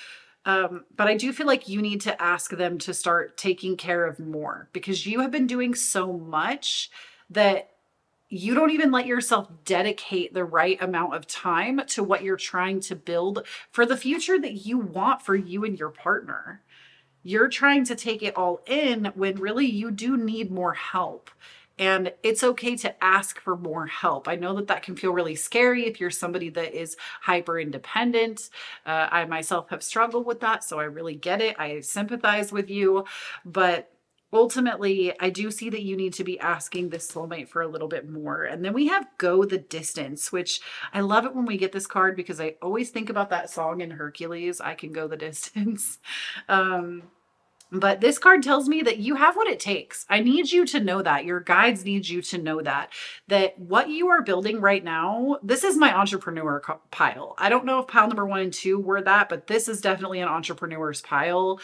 But I do feel like you need to ask them to start taking care of more because you have been doing so much that you don't even let yourself dedicate the right amount of time to what you're trying to build for the future that you want for you and your partner. You're trying to take it all in when really you do need more help. And it's okay to ask for more help. I know that that can feel really scary if you're somebody that is hyper independent. I myself have struggled with that, so I really get it. I sympathize with you. But ultimately, I do see that you need to be asking this soulmate for a little bit more. And then we have Go the Distance, which I love it when we get this card because I always think about that song in Hercules, I Can Go the Distance. But this card tells me that you have what it takes. I need you to know that. Your guides need you to know that what you are building right now, this is my entrepreneur pile. I don't know if pile number 1 and 2 were that, but this is definitely an entrepreneur's pile.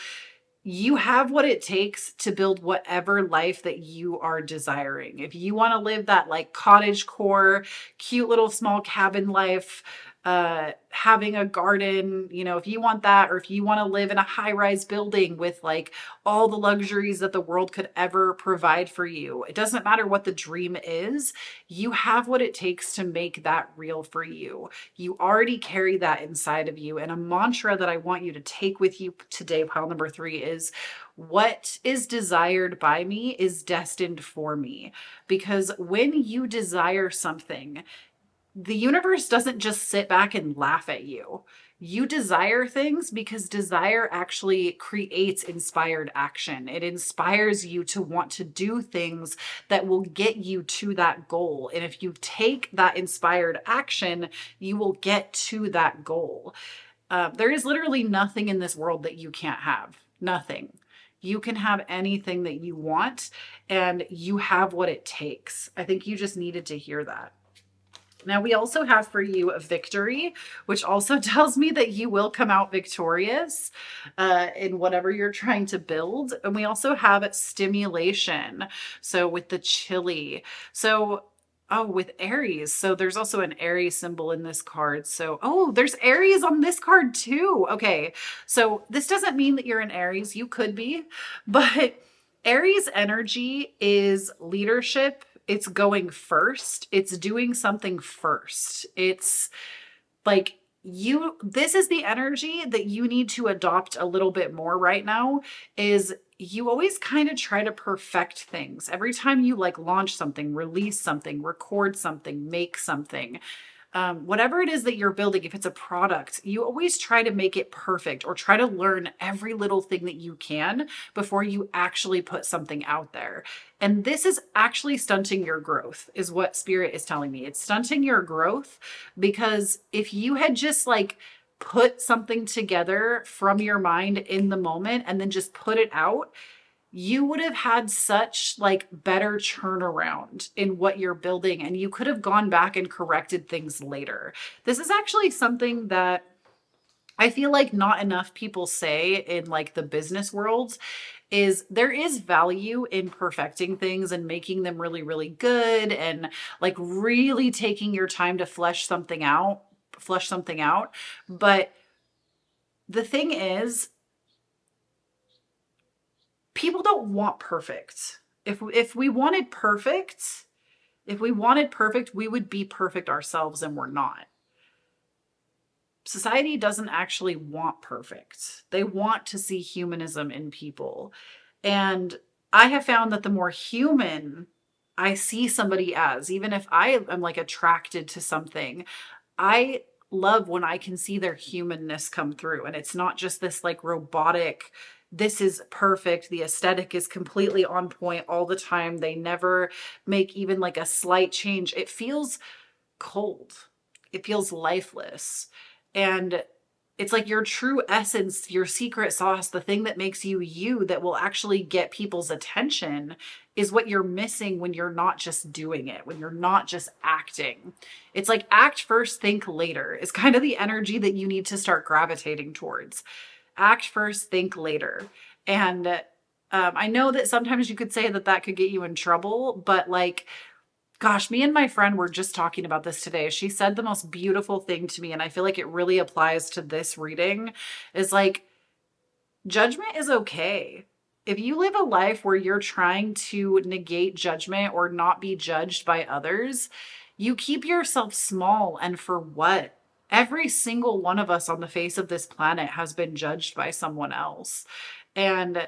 You have what it takes to build whatever life that you are desiring. If you want to live that like cottage core, cute little small cabin life, having a garden, you know, if you want that, or if you want to live in a high-rise building with like all the luxuries that the world could ever provide for you, it doesn't matter what the dream is, you have what it takes to make that real for you. You already carry that inside of you. And a mantra that I want you to take with you today, pile number 3, is what is desired by me is destined for me. Because when you desire something, the universe doesn't just sit back and laugh at you. You desire things because desire actually creates inspired action. It inspires you to want to do things that will get you to that goal. And if you take that inspired action, you will get to that goal. There is literally nothing in this world that you can't have. Nothing. You can have anything that you want, and you have what it takes. I think you just needed to hear that. Now, we also have for you a victory, which also tells me that you will come out victorious in whatever you're trying to build. And we also have stimulation. So with the chili. So, oh, with Aries. So there's also an Aries symbol in this card. So, oh, there's Aries on this card too. Okay. So this doesn't mean that you're an Aries. You could be, but Aries energy is leadership. It's going first. It's doing something first. It's like this is the energy that you need to adopt a little bit more right now. Is you always kind of try to perfect things every time you like launch something, release something, record something, make something, whatever it is that you're building. If it's a product, you always try to make it perfect or try to learn every little thing that you can before you actually put something out there. And this is actually stunting your growth, is what Spirit is telling me. It's stunting your growth, because if you had just like put something together from your mind in the moment and then just put it out, you would have had such like better turnaround in what you're building, and you could have gone back and corrected things later. This is actually something that I feel like not enough people say in like the business world. Is there is value in perfecting things and making them really, really good, and like really taking your time to flesh something out. But the thing is, people don't want perfect. If we wanted perfect, we would be perfect ourselves, and we're not. Society doesn't actually want perfect. They want to see humanism in people. And I have found that the more human I see somebody as, even if I am like attracted to something, I love when I can see their humanness come through. And it's not just this like robotic, this is perfect. The aesthetic is completely on point all the time. They never make even like a slight change. It feels cold. It feels lifeless. And it's like your true essence, your secret sauce, the thing that makes you you, that will actually get people's attention, is what you're missing when you're not just doing it, when you're not just acting. It's like act first, think later is kind of the energy that you need to start gravitating towards. Act first, think later. And I know that sometimes you could say that that could get you in trouble, but like, gosh, me and my friend were just talking about this today. She said the most beautiful thing to me, and I feel like it really applies to this reading, is like, judgment is okay. If you live a life where you're trying to negate judgment or not be judged by others, you keep yourself small. And for what? Every single one of us on the face of this planet has been judged by someone else. And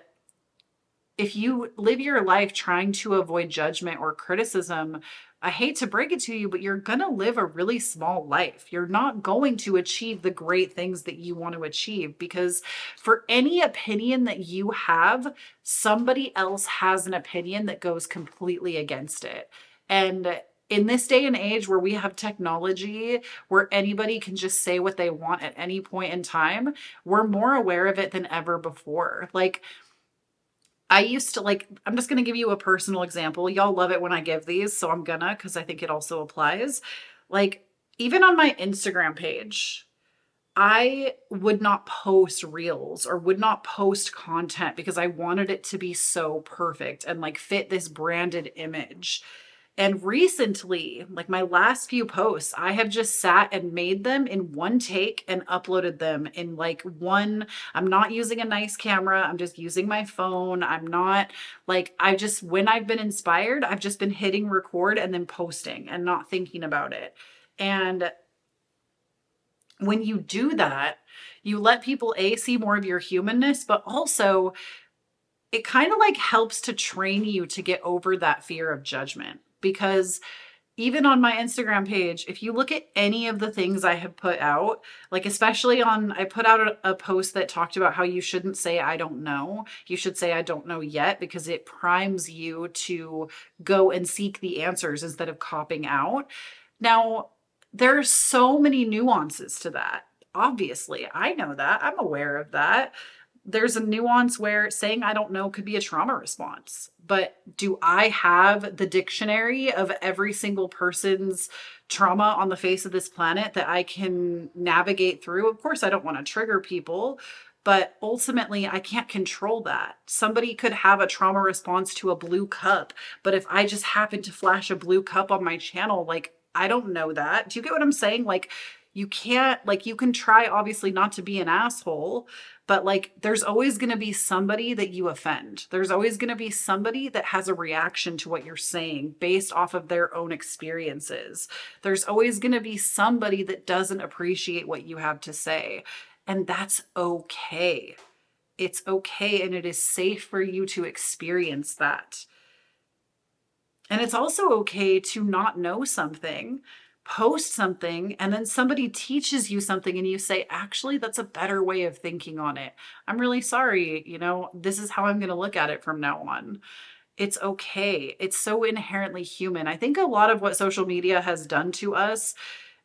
if you live your life trying to avoid judgment or criticism, I hate to break it to you, but you're going to live a really small life. You're not going to achieve the great things that you want to achieve, because for any opinion that you have, somebody else has an opinion that goes completely against it. And in this day and age where we have technology, where anybody can just say what they want at any point in time, we're more aware of it than ever before. Like, I used to like, I'm just going to give you a personal example. Y'all love it when I give these, so I'm gonna, because I think it also applies. Like, even on my Instagram page, I would not post reels or would not post content because I wanted it to be so perfect and like fit this branded image. And recently, like my last few posts, I have just sat and made them in one take and uploaded them in like one. I'm not using a nice camera. I'm just using my phone. I'm not like, I just, when I've been inspired, I've just been hitting record and then posting and not thinking about it. And when you do that, you let people see more of your humanness, but also it kind of like helps to train you to get over that fear of judgment. Because even on my Instagram page, if you look at any of the things I have put out, like especially I put out a post that talked about how you shouldn't say, I don't know. You should say, I don't know yet, because it primes you to go and seek the answers instead of copping out. Now, there's so many nuances to that. Obviously, I know that. I'm aware of that. There's a nuance where saying I don't know could be a trauma response. But do I have the dictionary of every single person's trauma on the face of this planet that I can navigate through? Of course, I don't want to trigger people, but ultimately I can't control that. Somebody could have a trauma response to a blue cup, but if I just happen to flash a blue cup on my channel, like, I don't know that. Do you get what I'm saying? Like, you can't, like, you can try obviously not to be an asshole, but like there's always going to be somebody that you offend. There's always going to be somebody that has a reaction to what you're saying based off of their own experiences. There's always going to be somebody that doesn't appreciate what you have to say. And that's okay. It's okay, and it is safe for you to experience that. And it's also okay to not know something, post something, and then somebody teaches you something and you say, actually, that's a better way of thinking on it. I'm really sorry. This is how I'm going to look at it from now on. It's okay. It's so inherently human. I think a lot of what social media has done to us,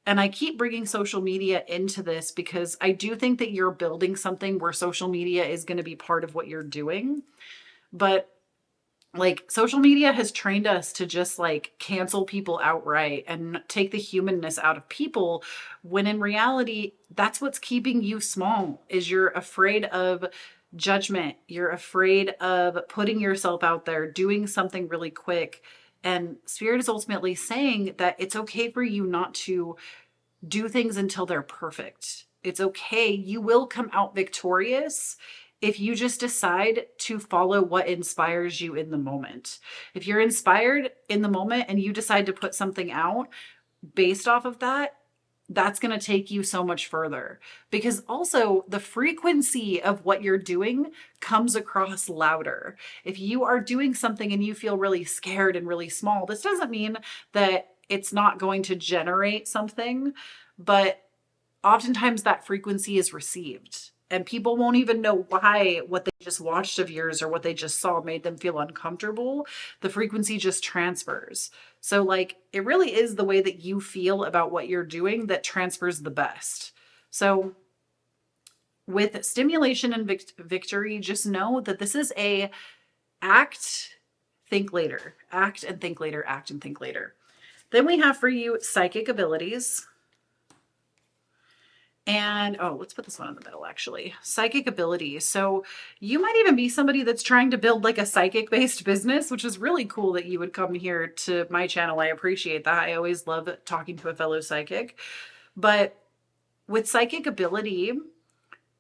and I keep bringing social media into this because I do think that you're building something where social media is going to be part of what you're doing. But like social media has trained us to just like cancel people outright and take the humanness out of people, when in reality, that's what's keeping you small. Is you're afraid of judgment. You're afraid of putting yourself out there, doing something really quick. And Spirit is ultimately saying that it's okay for you not to do things until they're perfect. It's okay. You will come out victorious if you just decide to follow what inspires you in the moment. If you're inspired in the moment and you decide to put something out based off of that, that's going to take you so much further, because also the frequency of what you're doing comes across louder. If you are doing something and you feel really scared and really small, this doesn't mean that it's not going to generate something, but oftentimes that frequency is received and people won't even know why what they just watched of yours or what they just saw made them feel uncomfortable. The frequency just transfers. So like it really is the way that you feel about what you're doing that transfers the best. So with stimulation and victory, just know that this is a act, think later, act and think later, act and think later. Then we have for you psychic abilities. And let's put this one in the middle, actually. Psychic abilities. So you might even be somebody that's trying to build like a psychic based business, which is really cool that you would come here to my channel. I appreciate that. I always love talking to a fellow psychic. But with psychic ability,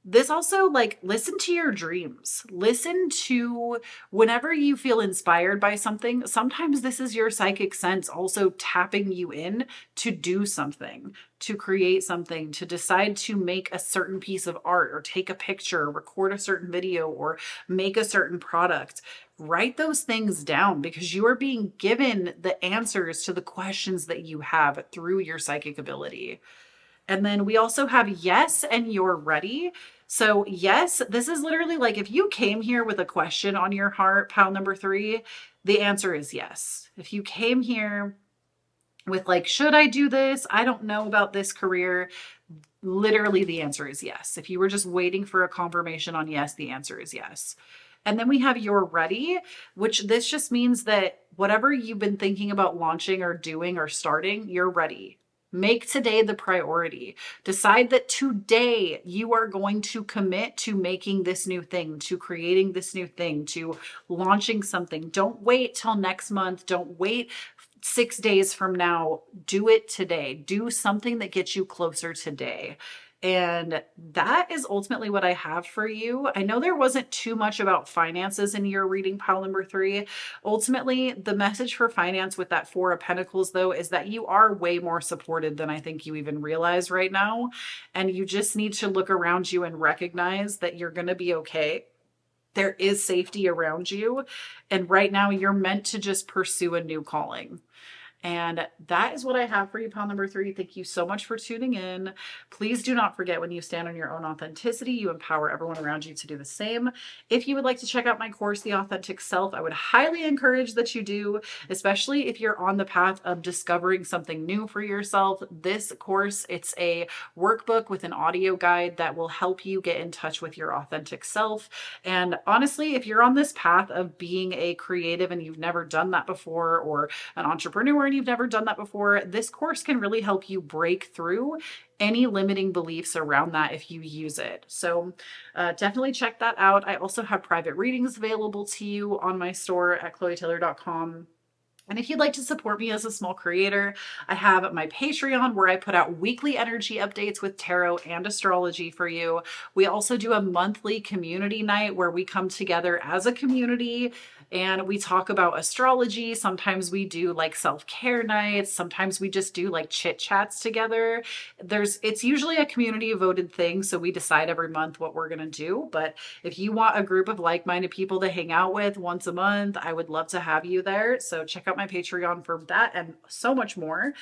this also, like, listen to your dreams. Listen to whenever you feel inspired by something. Sometimes this is your psychic sense also tapping you in to do something, to create something, to decide to make a certain piece of art or take a picture, or record a certain video, or make a certain product. Write those things down because you are being given the answers to the questions that you have through your psychic ability. And then we also have yes, and you're ready. So yes, this is literally like if you came here with a question on your heart, pile number 3, the answer is yes. If you came here with like, should I do this? I don't know about this career. Literally the answer is yes. If you were just waiting for a confirmation on yes, the answer is yes. And then we have you're ready, which this just means that whatever you've been thinking about launching or doing or starting, you're ready. Make today the priority. Decide that today you are going to commit to making this new thing, to creating this new thing, to launching something. Don't wait till next month. Don't wait 6 days from now. Do it today. Do something that gets you closer today. And that is ultimately what I have for you. I know there wasn't too much about finances in your reading, pile number 3. Ultimately, the message for finance with that 4 of Pentacles, though, is that you are way more supported than I think you even realize right now. And you just need to look around you and recognize that you're going to be okay. There is safety around you. And right now, you're meant to just pursue a new calling. And that is what I have for you, pile number 3. Thank you so much for tuning in. Please do not forget, when you stand on your own authenticity, you empower everyone around you to do the same. If you would like to check out my course, The Authentic Self, I would highly encourage that you do, especially if you're on the path of discovering something new for yourself. This course, it's a workbook with an audio guide that will help you get in touch with your authentic self. And honestly, if you're on this path of being a creative and you've never done that before, or an entrepreneur and you've never done that before, this course can really help you break through any limiting beliefs around that if you use it. So definitely check that out. I also have private readings available to you on my store at KhloeTaylor.com. And if you'd like to support me as a small creator, I have my Patreon where I put out weekly energy updates with tarot and astrology for you. We also do a monthly community night where we come together as a community and we talk about astrology. Sometimes we do like self-care nights. Sometimes we just do like chit chats together. It's usually a community voted thing. So we decide every month what we're going to do. But if you want a group of like-minded people to hang out with once a month, I would love to have you there. So check out my Patreon for that and so much more.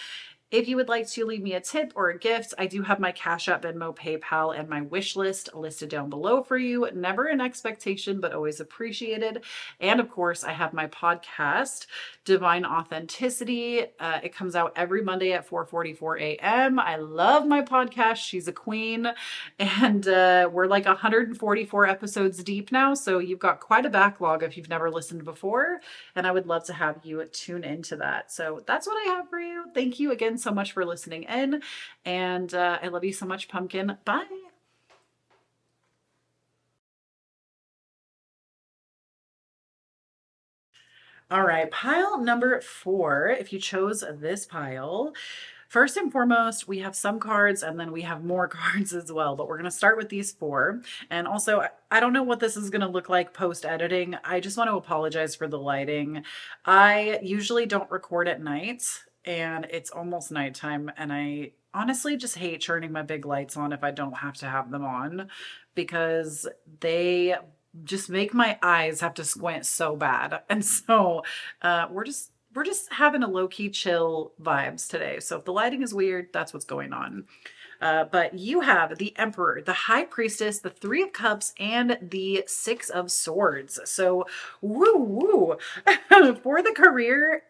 If you would like to leave me a tip or a gift, I do have my Cashapp, Venmo, PayPal, and my wish list listed down below for you. Never an expectation, but always appreciated. And of course, I have my podcast, Divine Authenticity. It comes out every Monday at 4:44 a.m. I love my podcast. She's a queen. And we're like 144 episodes deep now. So you've got quite a backlog if you've never listened before. And I would love to have you tune into that. So that's what I have for you. Thank you again so much for listening in. And I love you so much, Pumpkin. Bye. All right, pile number 4. If you chose this pile, first and foremost, we have some cards and then we have more cards as well, but we're going to start with these 4. And also, I don't know what this is going to look like post editing. I just want to apologize for the lighting. I usually don't record at night and it's almost nighttime, and I honestly just hate turning my big lights on if I don't have to have them on because they just make my eyes have to squint so bad. And so we're just having a low-key chill vibes today. So if the lighting is weird, that's what's going on. But you have the Emperor, the High Priestess, the Three of Cups, and the Six of Swords. So woo woo. For the career,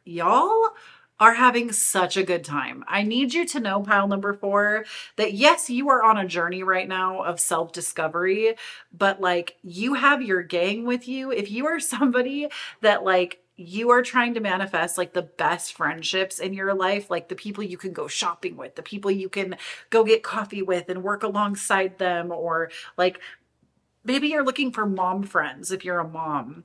y'all are having such a good time. I need you to know, pile number 4, that yes, you are on a journey right now of self-discovery, but like you have your gang with you. If you are somebody that like you are trying to manifest like the best friendships in your life, like the people you can go shopping with, the people you can go get coffee with and work alongside them, or like maybe you're looking for mom friends if you're a mom.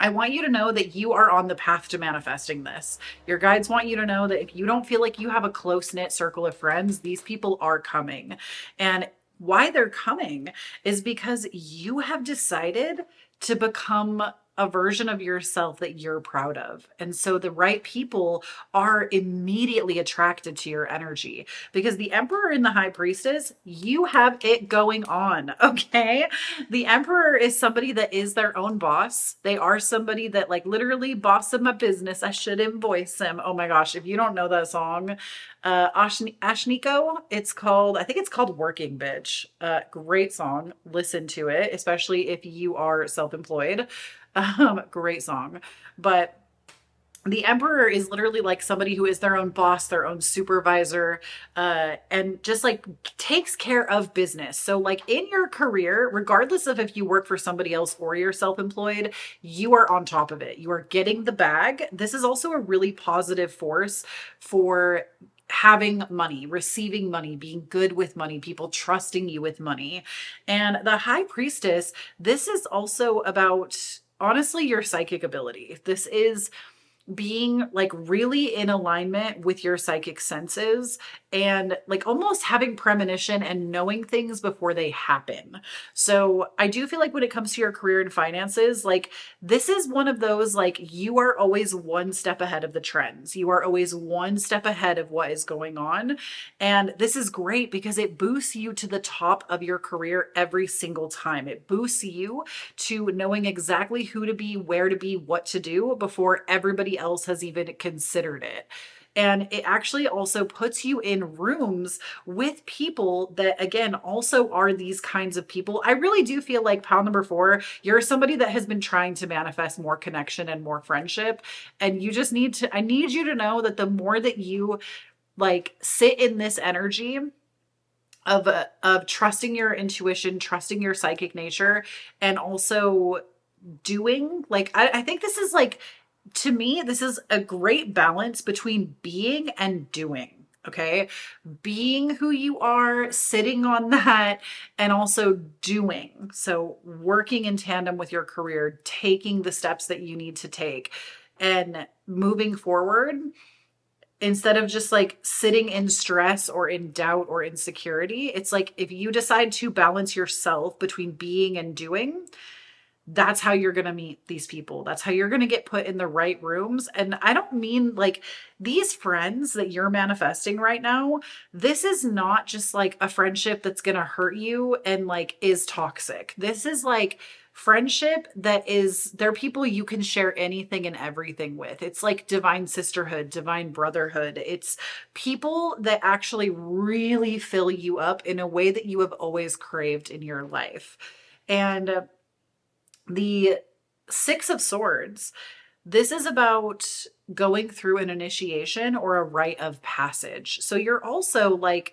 I want you to know that you are on the path to manifesting this. Your guides want you to know that if you don't feel like you have a close knit circle of friends, these people are coming. And why they're coming is because you have decided to become a version of yourself that you're proud of. And so the right people are immediately attracted to your energy because the Emperor and the High Priestess, you have it going on. Okay. The Emperor is somebody that is their own boss. They are somebody that like literally boss of my business. I should invoice him. Oh my gosh. If you don't know that song, Ashniko, I think it's called Working Bitch. Great song. Listen to it, especially if you are self-employed. Great song. But the Emperor is literally like somebody who is their own boss, their own supervisor, and just like takes care of business. So like in your career, regardless of if you work for somebody else or you're self-employed, you are on top of it. You are getting the bag. This is also a really positive force for having money, receiving money, being good with money, people trusting you with money. And the High Priestess, this is also about honestly your psychic ability. This is being like really in alignment with your psychic senses and like almost having premonition and knowing things before they happen. So I do feel like when it comes to your career and finances, like this is one of those, like you are always one step ahead of the trends. You are always one step ahead of what is going on. And this is great because it boosts you to the top of your career every single time. It boosts you to knowing exactly who to be, where to be, what to do before everybody else has even considered it. And it actually also puts you in rooms with people that, again, also are these kinds of people. I really do feel like pile number 4, you're somebody that has been trying to manifest more connection and more friendship. And you just I need you to know that the more that you like sit in this energy of trusting your intuition, trusting your psychic nature, and also doing like, I think this is like, to me, this is a great balance between being and doing. Okay. Being who you are, sitting on that, and also doing. So working in tandem with your career, taking the steps that you need to take. and moving forward, instead of just like sitting in stress or in doubt or insecurity. It's like if you decide to balance yourself between being and doing, that's how you're going to meet these people. That's how you're going to get put in the right rooms. And I don't mean like these friends that you're manifesting right now. This is not just like a friendship that's going to hurt you and like is toxic. This is like friendship that is, they're people you can share anything and everything with. It's like divine sisterhood, divine brotherhood. It's people that actually really fill you up in a way that you have always craved in your life. And the Six of Swords, this is about going through an initiation or a rite of passage. So you're also like,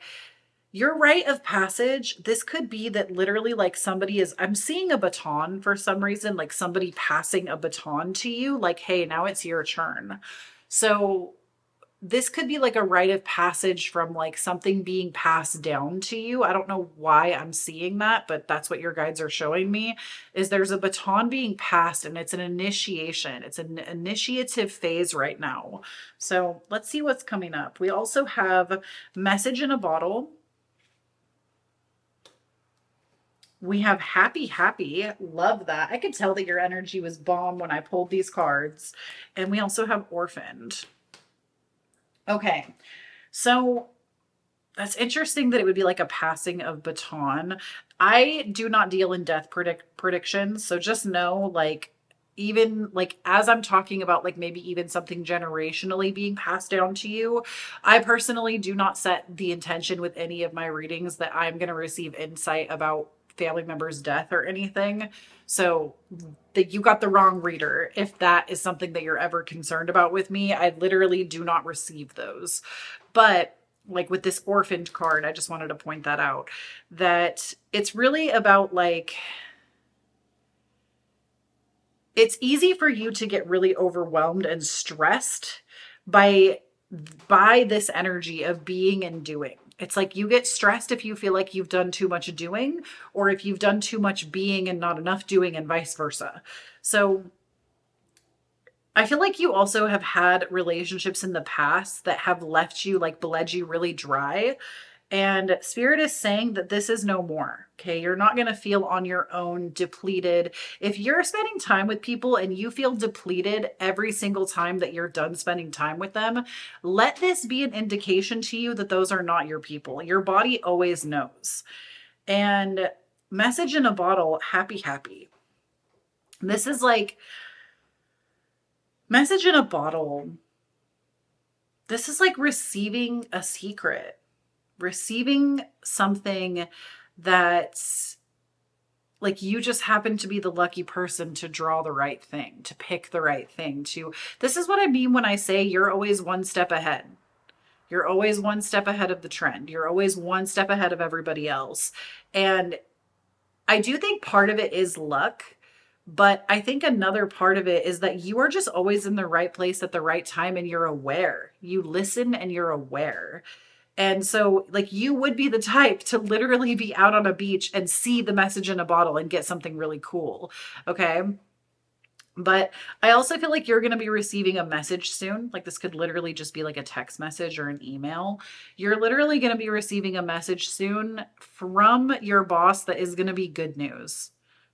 your rite of passage, this could be that literally like somebody is, I'm seeing a baton for some reason, like somebody passing a baton to you, like, hey, now it's your turn. So this could be like a rite of passage from like something being passed down to you. I don't know why I'm seeing that, but that's what your guides are showing me, is there's a baton being passed and it's an initiation. It's an initiative phase right now. So let's see what's coming up. We also have message in a bottle. We have happy, happy. Love that. I could tell that your energy was bomb when I pulled these cards. And we also have orphaned. Okay, so that's interesting that it would be like a passing of baton. I do not deal in death predictions, so just know like even like as I'm talking about like maybe even something generationally being passed down to you, I personally do not set the intention with any of my readings that I'm going to receive insight about family member's death or anything. So that you got the wrong reader. If that is something that you're ever concerned about with me, I literally do not receive those. But like with this orphaned card, I just wanted to point that out, that it's really about like, it's easy for you to get really overwhelmed and stressed by this energy of being and doing. It's like you get stressed if you feel like you've done too much doing, or if you've done too much being and not enough doing, and vice versa. So I feel like you also have had relationships in the past that have left you, like bled you really dry. And Spirit is saying that this is no more. Okay. You're not going to feel on your own depleted. If you're spending time with people and you feel depleted every single time that you're done spending time with them, let this be an indication to you that those are not your people. Your body always knows. And message in a bottle, happy, happy. This is like message in a bottle. This is like receiving a secret. Receiving something that's like you just happen to be the lucky person to draw the right thing, to pick the right thing, to this is what I mean when I say you're always one step ahead. You're always one step ahead of the trend. You're always one step ahead of everybody else. And I do think part of it is luck, but I think another part of it is that you are just always in the right place at the right time and you're aware. You listen and you're aware. And so, like, you would be the type to literally be out on a beach and see the message in a bottle and get something really cool. Okay. But I also feel like you're going to be receiving a message soon. Like, this could literally just be like a text message or an email. You're literally going to be receiving a message soon from your boss that is going to be good news.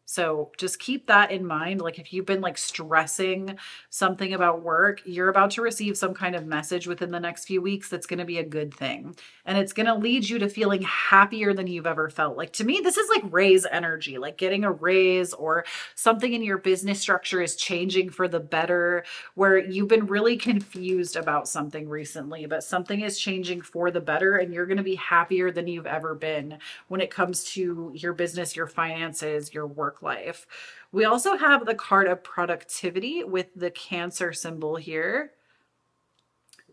So just keep that in mind. Like if you've been like stressing something about work, you're about to receive some kind of message within the next few weeks that's going to be a good thing. And it's going to lead you to feeling happier than you've ever felt. Like to me, this is like raise energy, like getting a raise or something in your business structure is changing for the better, where you've been really confused about something recently, but something is changing for the better and you're going to be happier than you've ever been when it comes to your business, your finances, your work life. We also have the card of productivity with the Cancer symbol here.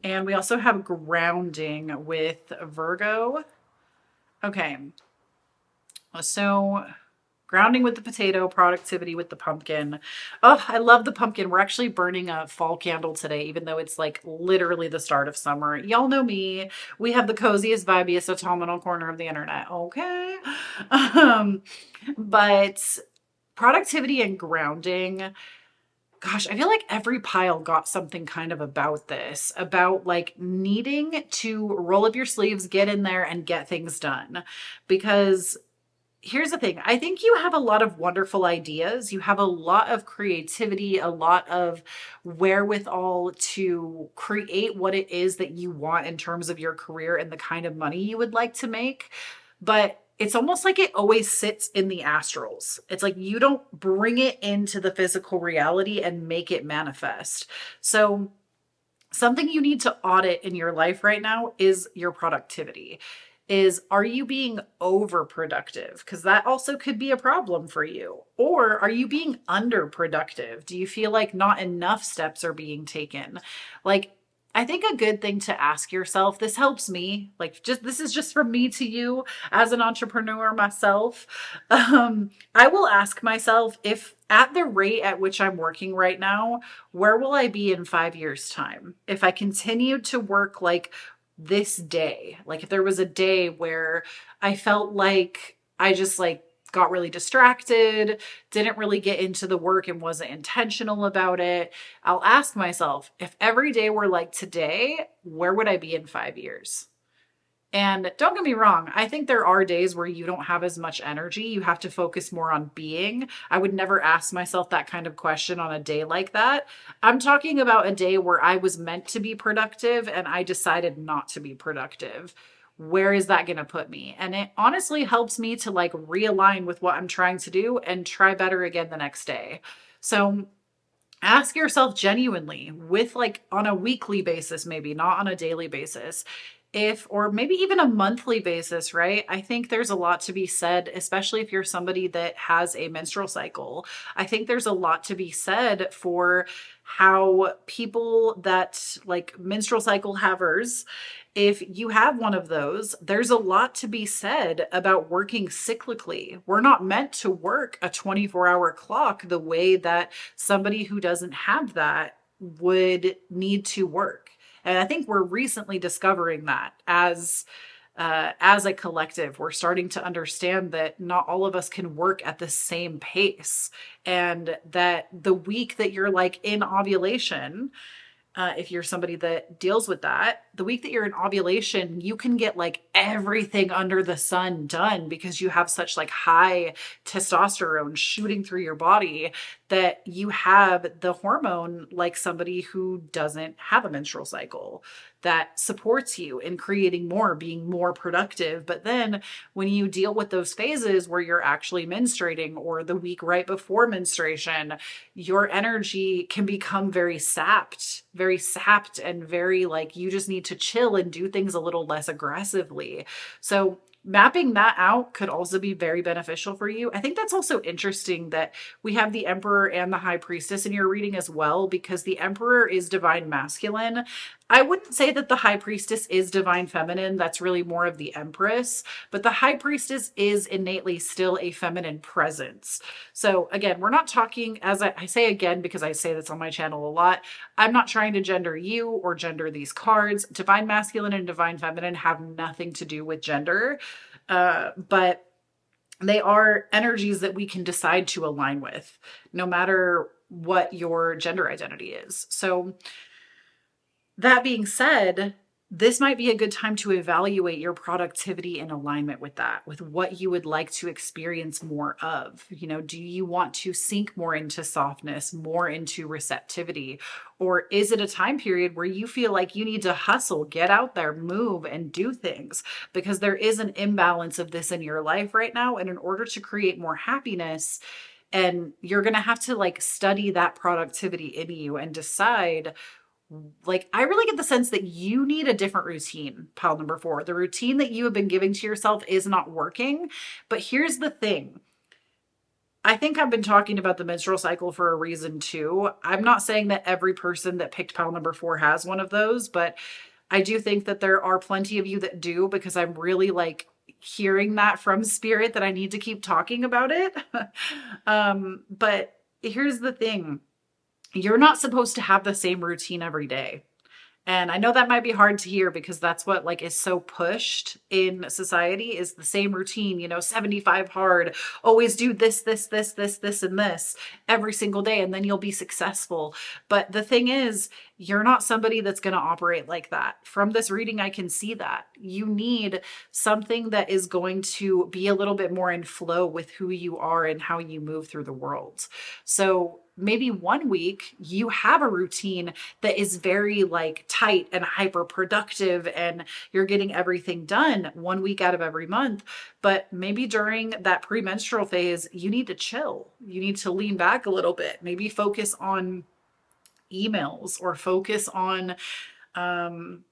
And we also have grounding with Virgo. Okay. So grounding with the potato, productivity with the pumpkin. Oh, I love the pumpkin. We're actually burning a fall candle today, even though it's like literally the start of summer. Y'all know me. We have the coziest, vibiest autumnal corner of the internet. Okay. But productivity and grounding, Gosh, I feel like every pile got something kind of about this, about like needing to roll up your sleeves, get in there and get things done. Because here's the thing. I think you have a lot of wonderful ideas. You have a lot of creativity, a lot of wherewithal to create what it is that you want in terms of your career and the kind of money you would like to make. But it's almost like it always sits in the astrals. It's like you don't bring it into the physical reality and make it manifest. So, something you need to audit in your life right now is your productivity. Is are you being overproductive? Because that also could be a problem for you. Or are you being underproductive? Do you feel like not enough steps are being taken? Like, I think a good thing to ask yourself, this helps me, like just this is just from me to you as an entrepreneur myself. I will ask myself if at the rate at which I'm working right now, where will I be in 5 years' time? If I continued to work like this day, like if there was a day where I felt like I just like got really distracted, didn't really get into the work and wasn't intentional about it, I'll ask myself, if every day were like today, where would I be in 5 years? And don't get me wrong, I think there are days where you don't have as much energy. You have to focus more on being. I would never ask myself that kind of question on a day like that. I'm talking about a day where I was meant to be productive and I decided not to be productive. Where is that going to put me? And it honestly helps me to like realign with what I'm trying to do and try better again the next day. So ask yourself genuinely with like on a weekly basis, maybe not on a daily basis, if or maybe even a monthly basis, right? I think there's a lot to be said, especially if you're somebody that has a menstrual cycle. I think there's a lot to be said for how people that like menstrual cycle havers, if you have one of those, there's a lot to be said about working cyclically. We're not meant to work a 24-hour clock the way that somebody who doesn't have that would need to work. And I think we're recently discovering that as a collective, we're starting to understand that not all of us can work at the same pace, and that the week that you're like in ovulation, if you're somebody that deals with that, the week that you're in ovulation, you can get like everything under the sun done because you have such like high testosterone shooting through your body that you have the hormone like somebody who doesn't have a menstrual cycle that supports you in creating more, being more productive. But then when you deal with those phases where you're actually menstruating or the week right before menstruation, your energy can become very sapped and very like you just need to chill and do things a little less aggressively. So mapping that out could also be very beneficial for you. I think that's also interesting that we have the Emperor and the High Priestess in your reading as well, because the Emperor is divine masculine. I wouldn't say that the High Priestess is divine feminine. That's really more of the Empress, but the High Priestess is innately still a feminine presence. So again, we're not talking, as I say again, because I say this on my channel a lot, I'm not trying to gender you or gender these cards. Divine masculine and divine feminine have nothing to do with gender. But they are energies that we can decide to align with, no matter what your gender identity is. So, that being said, this might be a good time to evaluate your productivity in alignment with that, with what you would like to experience more of. You know, do you want to sink more into softness, more into receptivity? Or is it a time period where you feel like you need to hustle, get out there, move, and do things? Because there is an imbalance of this in your life right now. And in order to create more happiness, and you're going to have to like study that productivity in you and decide, like, I really get the sense that you need a different routine, pile number 4. The routine that you have been giving to yourself is not working. But here's the thing. I think I've been talking about the menstrual cycle for a reason too. I'm not saying that every person that picked pile number 4 has one of those, but I do think that there are plenty of you that do, because I'm really like hearing that from spirit that I need to keep talking about it. But here's the thing. You're not supposed to have the same routine every day. And I know that might be hard to hear because that's what like is so pushed in society is the same routine, 75 hard, always do this, and this every single day, and then you'll be successful. But the thing is, you're not somebody that's going to operate like that. From this reading, I can see that. You need something that is going to be a little bit more in flow with who you are and how you move through the world. So maybe one week you have a routine that is very like tight and hyper productive and you're getting everything done one week out of every month. But maybe during that premenstrual phase, you need to chill. You need to lean back a little bit, maybe focus on emails or um,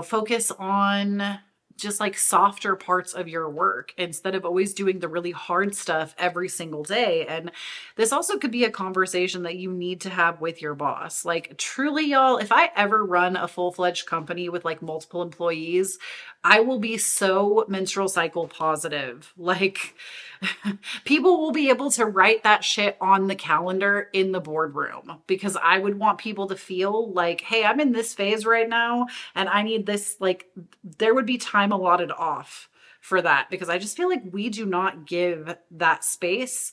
focus on just like softer parts of your work instead of always doing the really hard stuff every single day. And this also could be a conversation that you need to have with your boss. Like, truly, y'all, if I ever run a full-fledged company with like multiple employees, I will be so menstrual cycle positive. Like, people will be able to write that shit on the calendar in the boardroom because I would want people to feel like, hey, I'm in this phase right now and I need this. Like, there would be time allotted off for that because I just feel like we do not give that space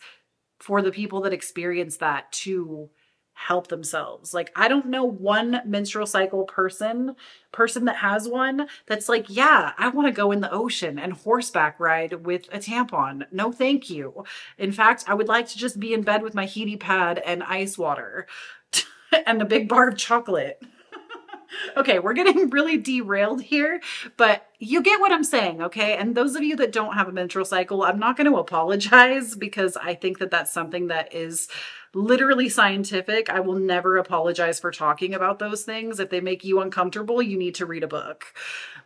for the people that experience that to help themselves. Like, I don't know one menstrual cycle person that has one that's like, yeah, I want to go in the ocean and horseback ride with a tampon. No, thank you. In fact, I would like to just be in bed with my heaty pad and ice water and a big bar of chocolate. Okay, we're getting really derailed here, but you get what I'm saying, okay? And those of you that don't have a menstrual cycle, I'm not going to apologize because I think that that's something that is literally scientific. I will never apologize for talking about those things. If they make you uncomfortable, you need to read a book.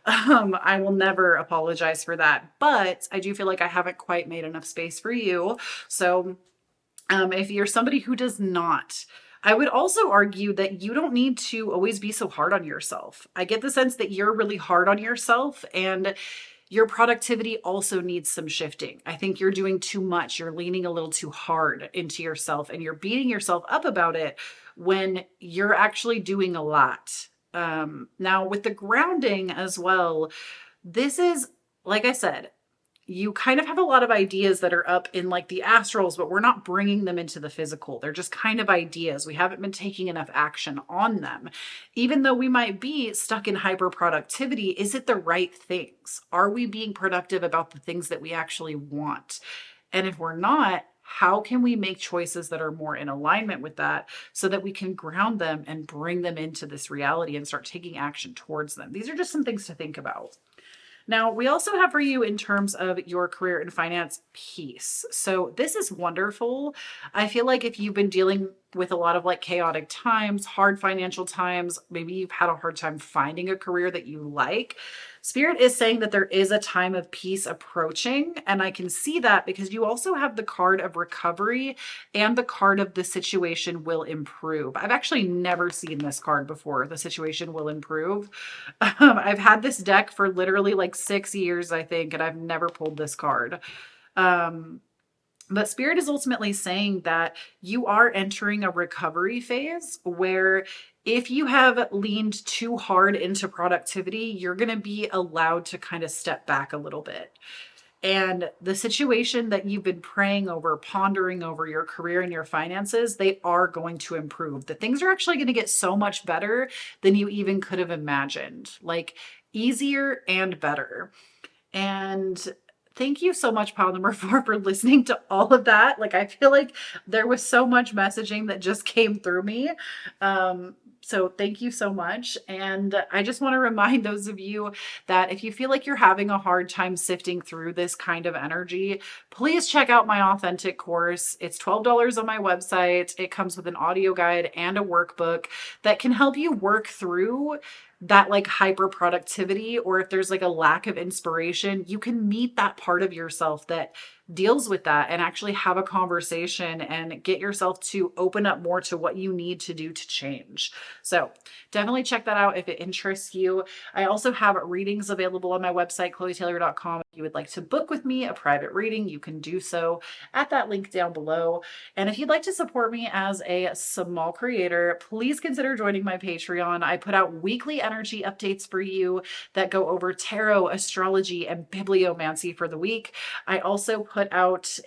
I will never apologize for that, but I do feel like I haven't quite made enough space for you. So if you're somebody who does not, I would also argue that you don't need to always be so hard on yourself. I get the sense that you're really hard on yourself and your productivity also needs some shifting. I think you're doing too much. You're leaning a little too hard into yourself and you're beating yourself up about it when you're actually doing a lot. Now, with the grounding as well, this is, like I said, you kind of have a lot of ideas that are up in like the astrals, but we're not bringing them into the physical. They're just kind of ideas. We haven't been taking enough action on them. Even though we might be stuck in hyper productivity, is it the right things? Are we being productive about the things that we actually want? And if we're not, how can we make choices that are more in alignment with that so that we can ground them and bring them into this reality and start taking action towards them? These are just some things to think about. Now, we also have for you in terms of your career and finance piece. So this is wonderful. I feel like if you've been dealing with a lot of like chaotic times, hard financial times, maybe you've had a hard time finding a career that you like, Spirit is saying that there is a time of peace approaching. And I can see that because you also have the card of recovery and the card of the situation will improve. I've actually never seen this card before. The situation will improve. I've had this deck for literally like 6 years, I think, and I've never pulled this card. But Spirit is ultimately saying that you are entering a recovery phase where if you have leaned too hard into productivity, you're going to be allowed to kind of step back a little bit. And the situation that you've been praying over, pondering over your career and your finances, they are going to improve. The things are actually going to get so much better than you even could have imagined, like easier and better. And thank you so much, pile number 4, for listening to all of that. Like, I feel like there was so much messaging that just came through me. So thank you so much. And I just want to remind those of you that if you feel like you're having a hard time sifting through this kind of energy, please check out my authentic course. It's $12 on my website. It comes with an audio guide and a workbook that can help you work through that like hyper productivity, or if there's like a lack of inspiration, you can meet that part of yourself that deals with that and actually have a conversation and get yourself to open up more to what you need to do to change. So definitely check that out if it interests you. I also have readings available on my website, KhloeTaylor.com. If you would like to book with me a private reading, you can do so at that link down below. And if you'd like to support me as a small creator, please consider joining my Patreon. I put out weekly energy updates for you that go over tarot, astrology, and bibliomancy for the week. I also put out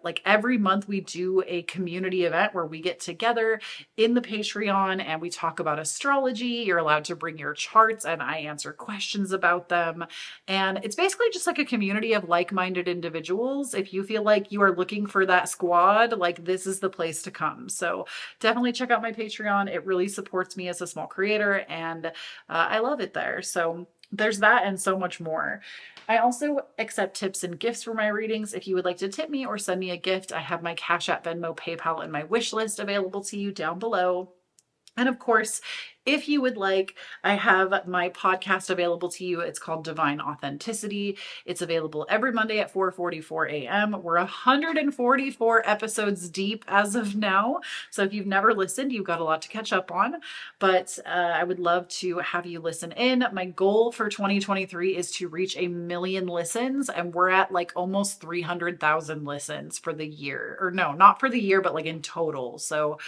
like every month we do a community event where we get together in the Patreon and we talk about astrology. You're allowed to bring your charts and I answer questions about them. And it's basically just like a community of like-minded individuals. If you feel like you are looking for that squad, like this is the place to come. So definitely check out my Patreon. It really supports me as a small creator and I love it there. So there's that and so much more. I also accept tips and gifts for my readings. If you would like to tip me or send me a gift, I have my Cashapp, Venmo, PayPal, and my wish list available to you down below. And of course, if you would like, I have my podcast available to you. It's called Divine Authenticity. It's available every Monday at 4:44 a.m. We're 144 episodes deep as of now. So if you've never listened, you've got a lot to catch up on. But I would love to have you listen in. My goal for 2023 is to reach 1 million listens. And we're at like almost 300,000 listens for the year. Or no, not for the year, but like in total. So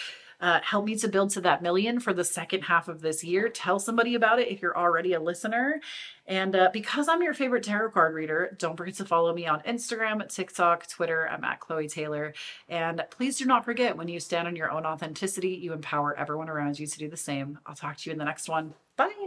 help me to build to that million for the second half of this year. Tell somebody about it if you're already a listener. And because I'm your favorite tarot card reader, don't forget to follow me on Instagram, TikTok, Twitter. I'm at Kloee Taylor. And please do not forget, when you stand on your own authenticity, you empower everyone around you to do the same. I'll talk to you in the next one. Bye.